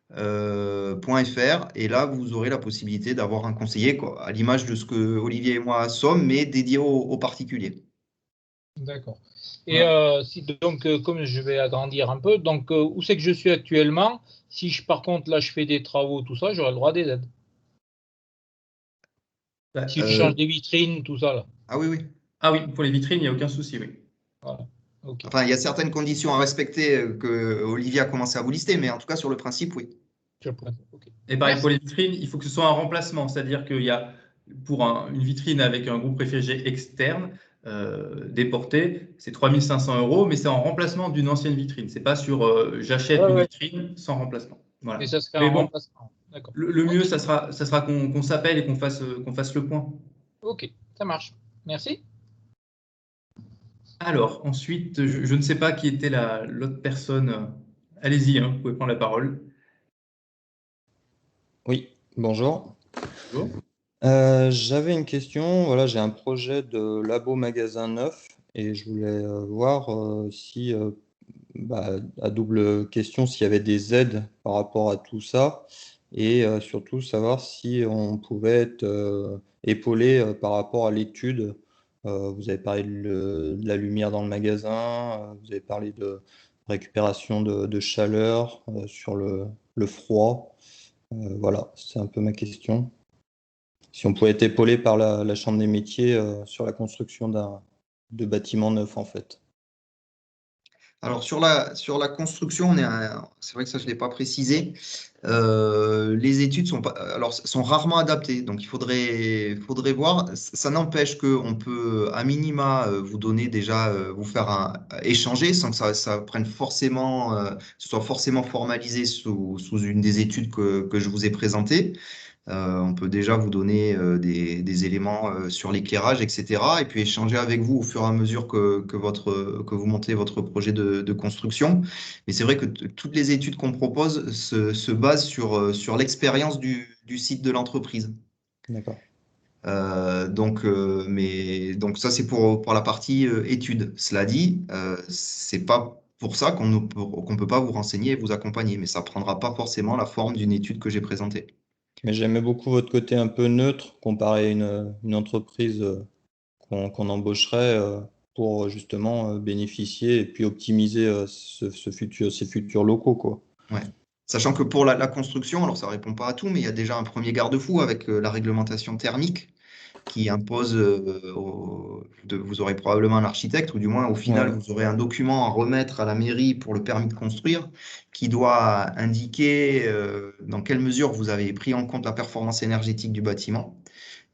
.fr, et là vous aurez la possibilité d'avoir un conseiller quoi, à l'image de ce que Olivier et moi sommes, mais dédié aux particuliers. d'accord. Et Voilà. donc comme je vais agrandir un peu, donc où c'est que je suis actuellement? Si par contre là je fais des travaux, tout ça, j'aurai le droit des aides. Bah, Si je change des vitrines, tout ça là. Ah oui, oui. ah oui, pour les vitrines, il n'y a aucun souci, oui. Voilà. Ok. Enfin, il y a certaines conditions à respecter que Olivier a commencé à vous lister, mais en tout cas, sur le principe, oui. Je prends. Ok. Et pareil pour Merci. les vitrines, il faut que ce soit un remplacement, c'est-à-dire qu'il y a pour une vitrine avec un groupe réfrigéré externe déporté, c'est 3 500 €, mais c'est en remplacement d'une ancienne vitrine. C'est pas sur j'achète Ouais, une ouais. vitrine sans remplacement. Et Voilà. ça serait Mais un bon, remplacement. D'accord. le mieux, Ok. ça sera qu'on s'appelle et qu'on fasse le point. Ok. Ça marche. Merci. Alors, ensuite, je ne sais pas qui était l'autre personne. Allez-y, hein, vous pouvez prendre la parole. Oui, bonjour. Bonjour. J'avais une question. Voilà, j'ai un projet de labo magasin neuf et je voulais voir si, à double question, s'il y avait des aides par rapport à tout ça et surtout savoir si on pouvait être épaulé par rapport à l'étude. Vous avez parlé de la lumière dans le magasin, vous avez parlé de récupération de chaleur sur le froid. Voilà, c'est un peu ma question. Si on pouvait être épaulé par la Chambre des métiers sur la construction de bâtiments neufs, en fait. Alors, sur la construction, c'est vrai que ça, je ne l'ai pas précisé. Les études sont rarement adaptées. Donc, il faudrait voir. Ça n'empêche qu'on peut, à minima, vous donner déjà, vous faire échanger sans que ça prenne forcément, ce soit forcément formalisé sous une des études que je vous ai présentées. On peut déjà vous donner des éléments sur l'éclairage, etc. Et puis échanger avec vous au fur et à mesure que vous montez votre projet de construction. Mais c'est vrai que toutes les études qu'on propose se basent sur l'expérience du site de l'entreprise. D'accord. Donc ça, c'est pour la partie études. Cela dit, c'est pas pour ça qu'on ne peut pas vous renseigner et vous accompagner, mais ça prendra pas forcément la forme d'une étude que j'ai présentée. Mais j'aimais beaucoup votre côté un peu neutre comparé à une entreprise qu'on embaucherait pour justement bénéficier et puis optimiser ces futurs locaux, quoi. Ouais. Sachant que pour la construction, alors ça répond pas à tout, mais il y a déjà un premier garde-fou avec la réglementation thermique qui impose, vous aurez probablement un architecte, ou du moins au final, Ouais. vous aurez un document à remettre à la mairie pour le permis de construire qui doit indiquer dans quelle mesure vous avez pris en compte la performance énergétique du bâtiment.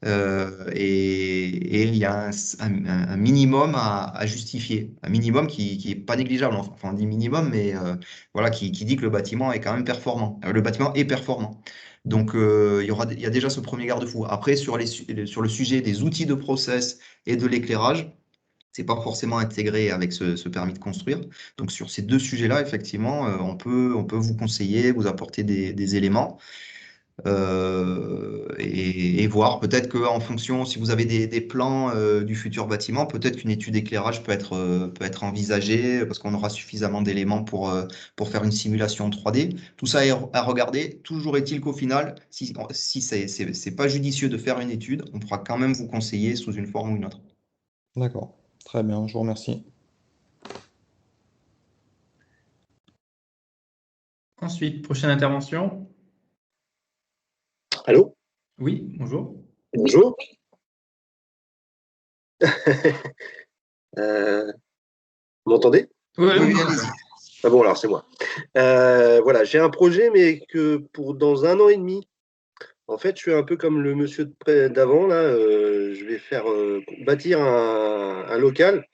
Et il y a un minimum à justifier, un minimum qui n'est pas négligeable. Enfin, on dit minimum, mais voilà, qui dit que le bâtiment est quand même performant. Le bâtiment est performant. Donc, il y a déjà ce premier garde-fou. Après, sur le sujet des outils de process et de l'éclairage, c'est pas forcément intégré avec ce permis de construire. Donc, sur ces deux sujets-là, effectivement, on peut vous conseiller, vous apporter des éléments. Et voir peut-être qu'en fonction, si vous avez des plans du futur bâtiment, peut-être qu'une étude d'éclairage peut être envisagée parce qu'on aura suffisamment d'éléments pour faire une simulation 3D. Tout ça est à regarder. Toujours est-il qu'au final, si c'est pas judicieux de faire une étude, on pourra quand même vous conseiller sous une forme ou une autre. D'accord. Très bien, je vous remercie. Ensuite, prochaine intervention. Allô? Oui, bonjour. Bonjour. Vous m'entendez? Oui, Oui, oui, allez-y. Ah bon, alors c'est moi. Voilà, j'ai un projet, mais que pour dans 1 an et demi. En fait, je suis un peu comme le monsieur d'avant, là. Je vais faire bâtir un local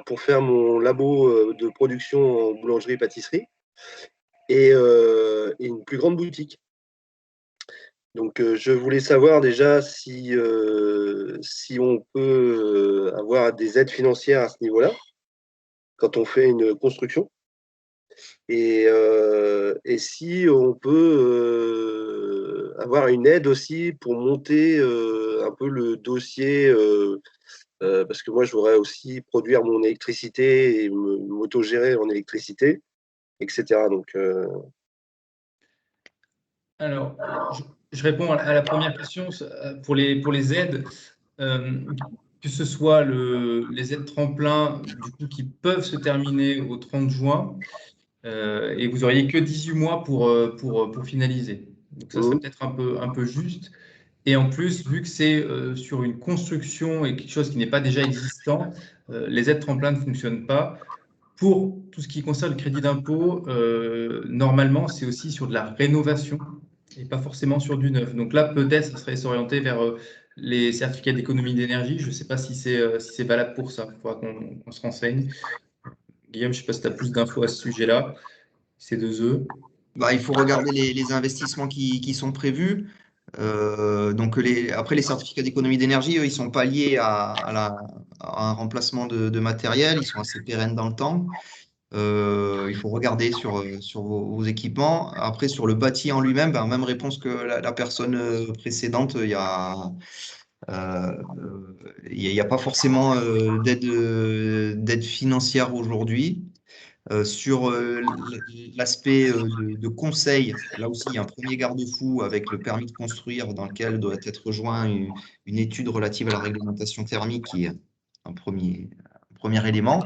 pour faire mon labo de production en boulangerie-pâtisserie et une plus grande boutique. Donc, je voulais savoir déjà si on peut avoir des aides financières à ce niveau-là quand on fait une construction et si on peut avoir une aide aussi pour monter un peu le dossier parce que moi, je voudrais aussi produire mon électricité et m'autogérer en électricité, etc. Donc, Alors, je réponds à la première question pour les aides, que ce soit les aides tremplin du coup, qui peuvent se terminer au 30 juin, et vous auriez que 18 mois pour finaliser. Donc ça serait peut-être un peu juste. Et en plus, vu que c'est sur une construction et quelque chose qui n'est pas déjà existant, les aides tremplin ne fonctionnent pas. Pour tout ce qui concerne le crédit d'impôt, normalement, c'est aussi sur de la rénovation et pas forcément sur du neuf. Donc là, peut-être, ça serait s'orienter vers les certificats d'économie d'énergie. Je ne sais pas si c'est valable pour ça. Il faudra qu'on se renseigne. Guillaume, je ne sais pas si tu as plus d'infos à ce sujet-là. Ces deux œufs. Bah, il faut regarder les investissements qui sont prévus. Donc après, les certificats d'économie d'énergie, eux, ils sont pas liés à un remplacement de matériel, ils sont assez pérennes dans le temps. Il faut regarder sur vos équipements. Après, sur le bâti en lui-même, ben, même réponse que la personne précédente, il y a pas forcément d'aide financière aujourd'hui. Sur l'aspect de conseil, là aussi, il y a un premier garde-fou avec le permis de construire dans lequel doit être rejoint une étude relative à la réglementation thermique qui est un premier élément.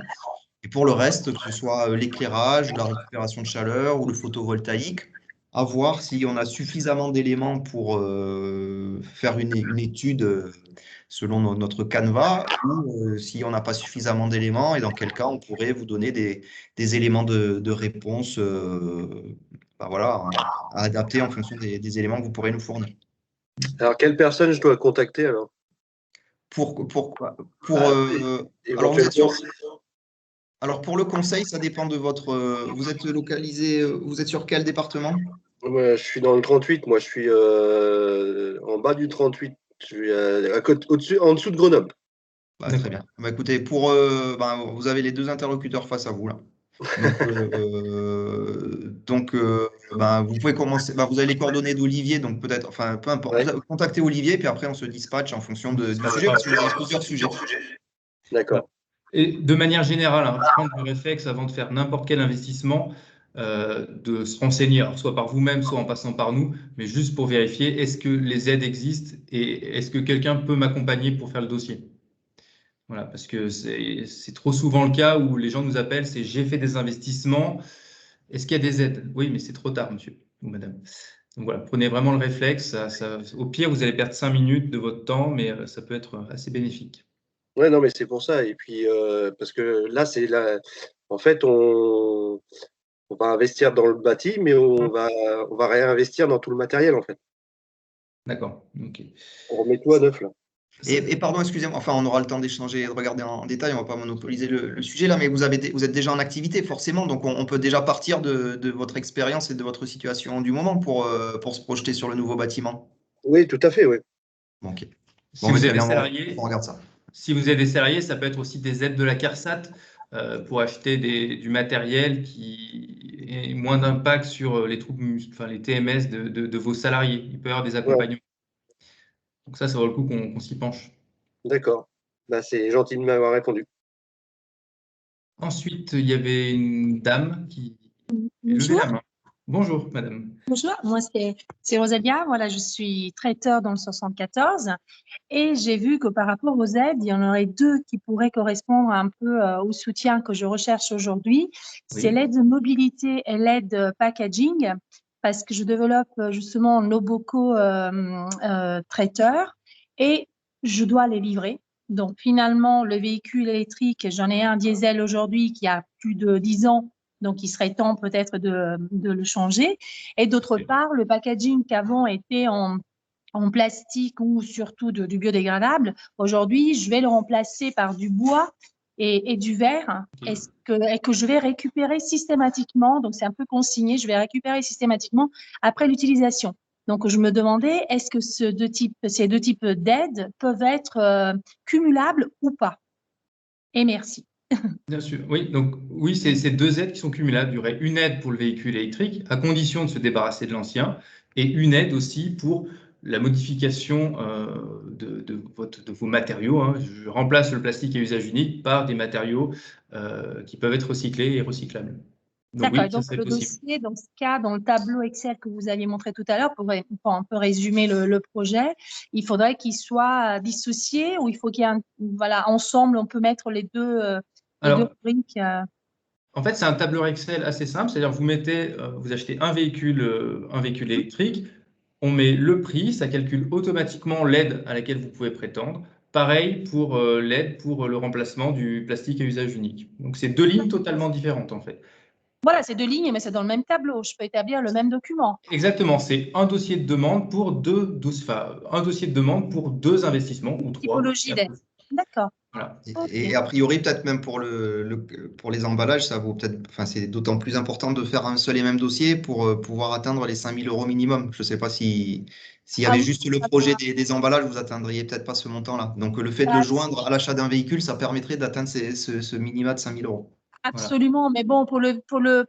Et pour le reste, que ce soit l'éclairage ou la récupération de chaleur ou le photovoltaïque, à voir si on a suffisamment d'éléments pour faire une étude selon notre canevas ou si on n'a pas suffisamment d'éléments et dans quel cas on pourrait vous donner des éléments de réponse voilà, à adapter en fonction des éléments que vous pourrez nous fournir. Alors, quelle personne je dois contacter alors? Alors pour le conseil, ça dépend de votre. Vous êtes localisé, vous êtes sur quel département? Moi, je suis dans le 38, moi je suis en bas du 38, je suis au-dessus, en dessous de Grenoble. Très bien. Écoutez, vous avez les deux interlocuteurs face à vous là. Vous pouvez commencer. Vous avez les coordonnées d'Olivier, donc peut-être, enfin peu importe. Ouais. Vous contactez Olivier, puis après on se dispatche en fonction du sujet, parce que vous avez plusieurs sujets. D'accord. Et de manière générale, prendre le réflexe avant de faire n'importe quel investissement, de se renseigner, alors, soit par vous-même, soit en passant par nous, mais juste pour vérifier, est-ce que les aides existent et est-ce que quelqu'un peut m'accompagner pour faire le dossier? Voilà, parce que c'est trop souvent le cas où les gens nous appellent, c'est j'ai fait des investissements, est-ce qu'il y a des aides? Oui, mais c'est trop tard, monsieur ou madame. Donc voilà, prenez vraiment le réflexe. Au pire, vous allez perdre 5 minutes de votre temps, mais ça peut être assez bénéfique. Ouais, non, mais c'est pour ça. Et puis, parce que là, en fait, on va investir dans le bâti, mais on va réinvestir dans tout le matériel, en fait. D'accord, ok. On remet tout à neuf, là. Et pardon, excusez-moi, enfin, on aura le temps d'échanger et de regarder en détail, on ne va pas monopoliser le sujet là, mais vous êtes déjà en activité, forcément, donc on peut déjà partir de votre expérience et de votre situation du moment pour se projeter sur le nouveau bâtiment. Oui, tout à fait, oui. Ok. Si vous très êtes des bien, salariés, on regarde ça. Si vous êtes des salariés, ça peut être aussi des aides de la CARSAT pour acheter du matériel qui ait moins d'impact sur les troubles, enfin les TMS de vos salariés. Il peut y avoir des accompagnements. Donc ça vaut le coup qu'on s'y penche. D'accord. C'est gentil de m'avoir répondu. Ensuite, il y avait une dame qui levait la main. Bonjour, madame. Bonjour, moi c'est Rosalia. Voilà, je suis traiteur dans le 74 et j'ai vu que par rapport aux aides, il y en aurait deux qui pourraient correspondre un peu au soutien que je recherche aujourd'hui. C'est l'aide mobilité et l'aide packaging parce que je développe justement Noboco traiteur et je dois les livrer. Donc finalement, le véhicule électrique, j'en ai un diesel aujourd'hui qui a plus de 10 ans. Donc, il serait temps peut-être de le changer. Et d'autre part, le packaging qu'avant était en plastique ou surtout du biodégradable, aujourd'hui, je vais le remplacer par du bois et du verre et que je vais récupérer systématiquement. Donc, c'est un peu consigné, je vais récupérer systématiquement après l'utilisation. Donc, je me demandais, est-ce que ces deux types d'aides peuvent être cumulables ou pas? Et merci. Bien sûr, oui. Donc, oui, c'est deux aides qui sont cumulables. Il y aurait une aide pour le véhicule électrique, à condition de se débarrasser de l'ancien, et une aide aussi pour la modification de vos matériaux. Je remplace le plastique à usage unique par des matériaux qui peuvent être recyclés et recyclables. Donc, d'accord, oui, donc le dossier, dans ce cas, dans le tableau Excel que vous aviez montré tout à l'heure, pour un peu résumer le projet, il faudrait qu'il soit dissocié ou il faut qu'il y ait ensemble, on peut mettre les deux rubriques. En fait, c'est un tableur Excel assez simple, c'est-à-dire vous achetez un véhicule électrique, on met le prix, ça calcule automatiquement l'aide à laquelle vous pouvez prétendre. Pareil pour l'aide pour le remplacement du plastique à usage unique. Donc, c'est deux lignes totalement différentes en fait. Voilà, c'est deux lignes, mais c'est dans le même tableau. Je peux établir le même document. Exactement, c'est un dossier de demande pour deux investissements ou trois. Typologie d'aide. D'accord. Voilà. Et a priori, peut-être même pour les emballages, ça vaut peut-être, enfin, c'est d'autant plus important de faire un seul et même dossier pour pouvoir atteindre les 5 000 € minimum. Je ne sais pas s'il y avait juste le projet des emballages, vous atteindriez peut-être pas ce montant-là. Donc, le fait de le joindre à l'achat d'un véhicule, ça permettrait d'atteindre ce minima de 5 000 €. Absolument, mais bon, pour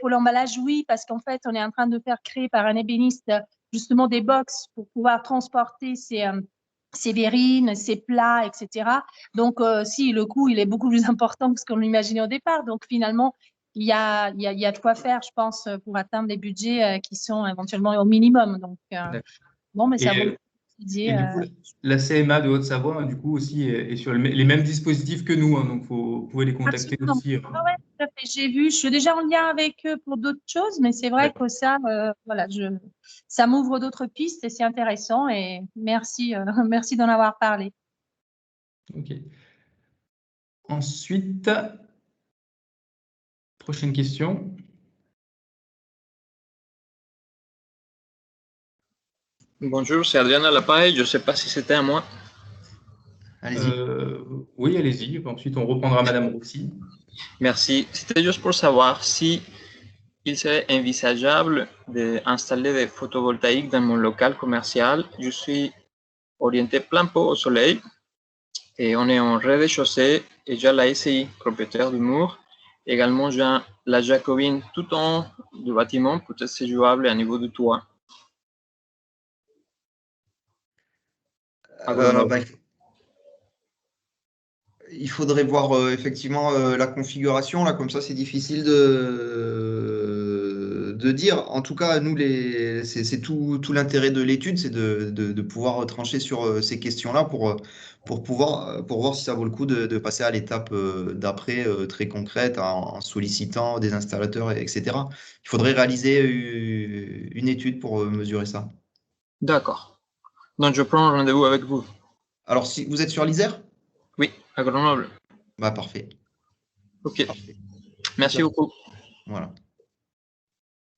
l'emballage, oui, parce qu'en fait, on est en train de faire créer par un ébéniste justement des box pour pouvoir transporter ces verrines, ces plats, etc. Donc, si le coût, il est beaucoup plus important que ce qu'on imaginait au départ. Donc, finalement, il y a de quoi faire, je pense, pour atteindre des budgets qui sont éventuellement au minimum. Donc, bon, mais ça vaut le coup. Et du coup, la CMA de Haute-Savoie, du coup, aussi est sur les mêmes dispositifs que nous. Donc, vous pouvez les contacter aussi. Oui, tout à j'ai vu, je suis déjà en lien avec eux pour d'autres choses, mais c'est vrai que ça, voilà, ça m'ouvre d'autres pistes et c'est intéressant. Et merci, merci d'en avoir parlé. Ok. Ensuite, prochaine question. Bonjour, c'est Adrien à l'appareil. Je ne sais pas si c'était à moi. Allez-y. Oui, allez-y. Ensuite, on reprendra Madame Rossi. Merci. C'était juste pour savoir si il serait envisageable d'installer des photovoltaïques dans mon local commercial. Je suis orienté plein pot au soleil et on est en rez-de-chaussée et j'ai la SCI, propriétaire du mur. Également, j'ai la Jacobine tout en haut du bâtiment. Peut-être c'est jouable à niveau du toit. Il faudrait voir effectivement la configuration. Là, comme ça, c'est difficile de dire. En tout cas, nous, c'est tout l'intérêt de l'étude, c'est de pouvoir trancher sur ces questions-là pour voir si ça vaut le coup de passer à l'étape d'après, très concrète, en sollicitant des installateurs, etc. Il faudrait réaliser une étude pour mesurer ça. D'accord. Donc, je prends rendez-vous avec vous. Alors, si vous êtes sur l'Isère? Oui, à Grenoble. Bah, parfait. Ok. Parfait. Merci beaucoup. Voilà.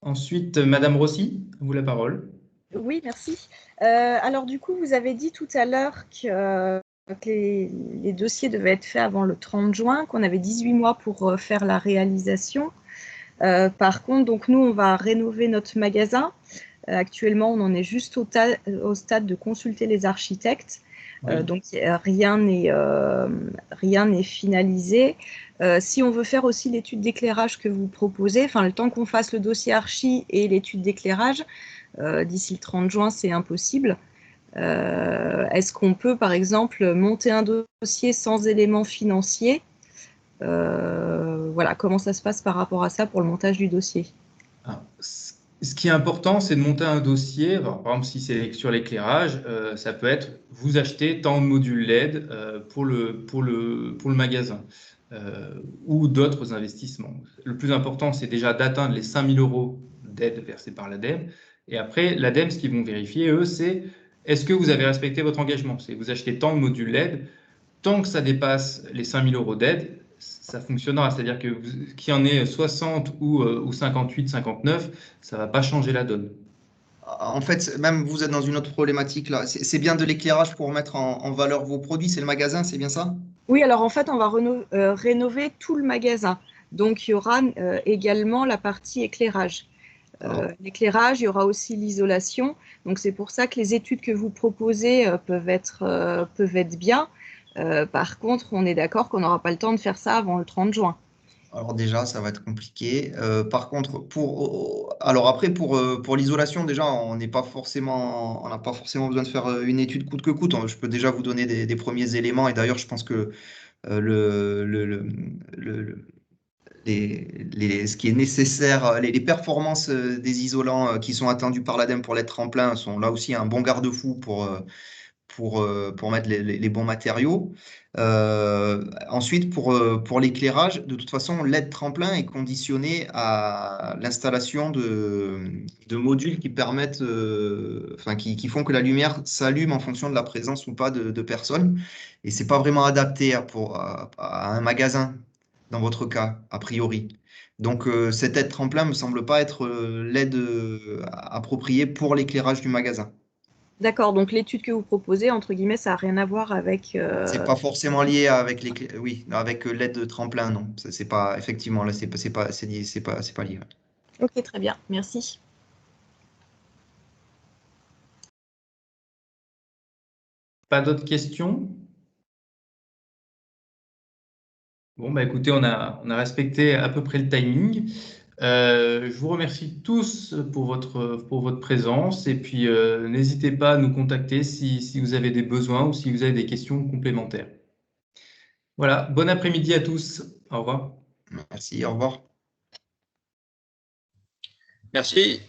Ensuite, Madame Rossi, à vous la parole. Oui, merci. Alors du coup, vous avez dit tout à l'heure que les dossiers devaient être faits avant le 30 juin, qu'on avait 18 mois pour faire la réalisation. Par contre, donc nous, on va rénover notre magasin. Actuellement, on en est juste au stade de consulter les architectes. Oui. Donc rien n'est finalisé. Si on veut faire aussi l'étude d'éclairage que vous proposez, enfin le temps qu'on fasse le dossier archi et l'étude d'éclairage, d'ici le 30 juin, c'est impossible. Est-ce qu'on peut, par exemple, monter un dossier sans éléments financiers? Voilà, comment ça se passe par rapport à ça pour le montage du dossier? Ce qui est important, c'est de monter un dossier. Alors, par exemple, si c'est sur l'éclairage, ça peut être vous achetez tant de modules LED pour le magasin ou d'autres investissements. Le plus important, c'est déjà d'atteindre les 5 000 € d'aide versée par l'ADEME. Et après, l'ADEME, ce qu'ils vont vérifier, eux, c'est est-ce que vous avez respecté votre engagement? C'est vous achetez tant de modules LED, tant que ça dépasse les 5 000 € d'aide, ça fonctionnera. C'est-à-dire que qu'il y en ait 60 ou 58, 59, ça ne va pas changer la donne. En fait, même vous êtes dans une autre problématique là. C'est bien de l'éclairage pour mettre en valeur vos produits, c'est le magasin, c'est bien ça? Oui, alors en fait, on va rénover tout le magasin. Donc, il y aura également la partie éclairage. L'éclairage, il y aura aussi l'isolation. Donc, c'est pour ça que les études que vous proposez peuvent être bien. Par contre, on est d'accord qu'on n'aura pas le temps de faire ça avant le 30 juin. Alors déjà, ça va être compliqué. Par contre, alors après, pour l'isolation, déjà, on n'a pas forcément besoin de faire une étude coûte que coûte. Je peux déjà vous donner des premiers éléments. Et d'ailleurs, je pense que ce qui est nécessaire, les performances des isolants qui sont attendus par l'ADEME pour l'être tremplin sont là aussi un bon garde-fou pour mettre les bons matériaux. Ensuite, pour l'éclairage, de toute façon, l'aide tremplin est conditionné à l'installation de modules qui permettent, qui font que la lumière s'allume en fonction de la présence ou pas de personnes. Et c'est pas vraiment adapté à un magasin, dans votre cas, a priori. Donc, cette aide tremplin me semble pas être l'aide appropriée pour l'éclairage du magasin. D'accord, donc l'étude que vous proposez, entre guillemets, ça n'a rien à voir avec… C'est pas forcément lié avec avec l'aide de tremplin, non. C'est pas, effectivement, là, c'est pas lié. Ok, très bien, merci. Pas d'autres questions? Bon, bah écoutez, on a respecté à peu près le timing. Je vous remercie tous pour votre présence et puis n'hésitez pas à nous contacter si vous avez des besoins ou si vous avez des questions complémentaires. Voilà, bon après-midi à tous. Au revoir. Merci, au revoir. Merci.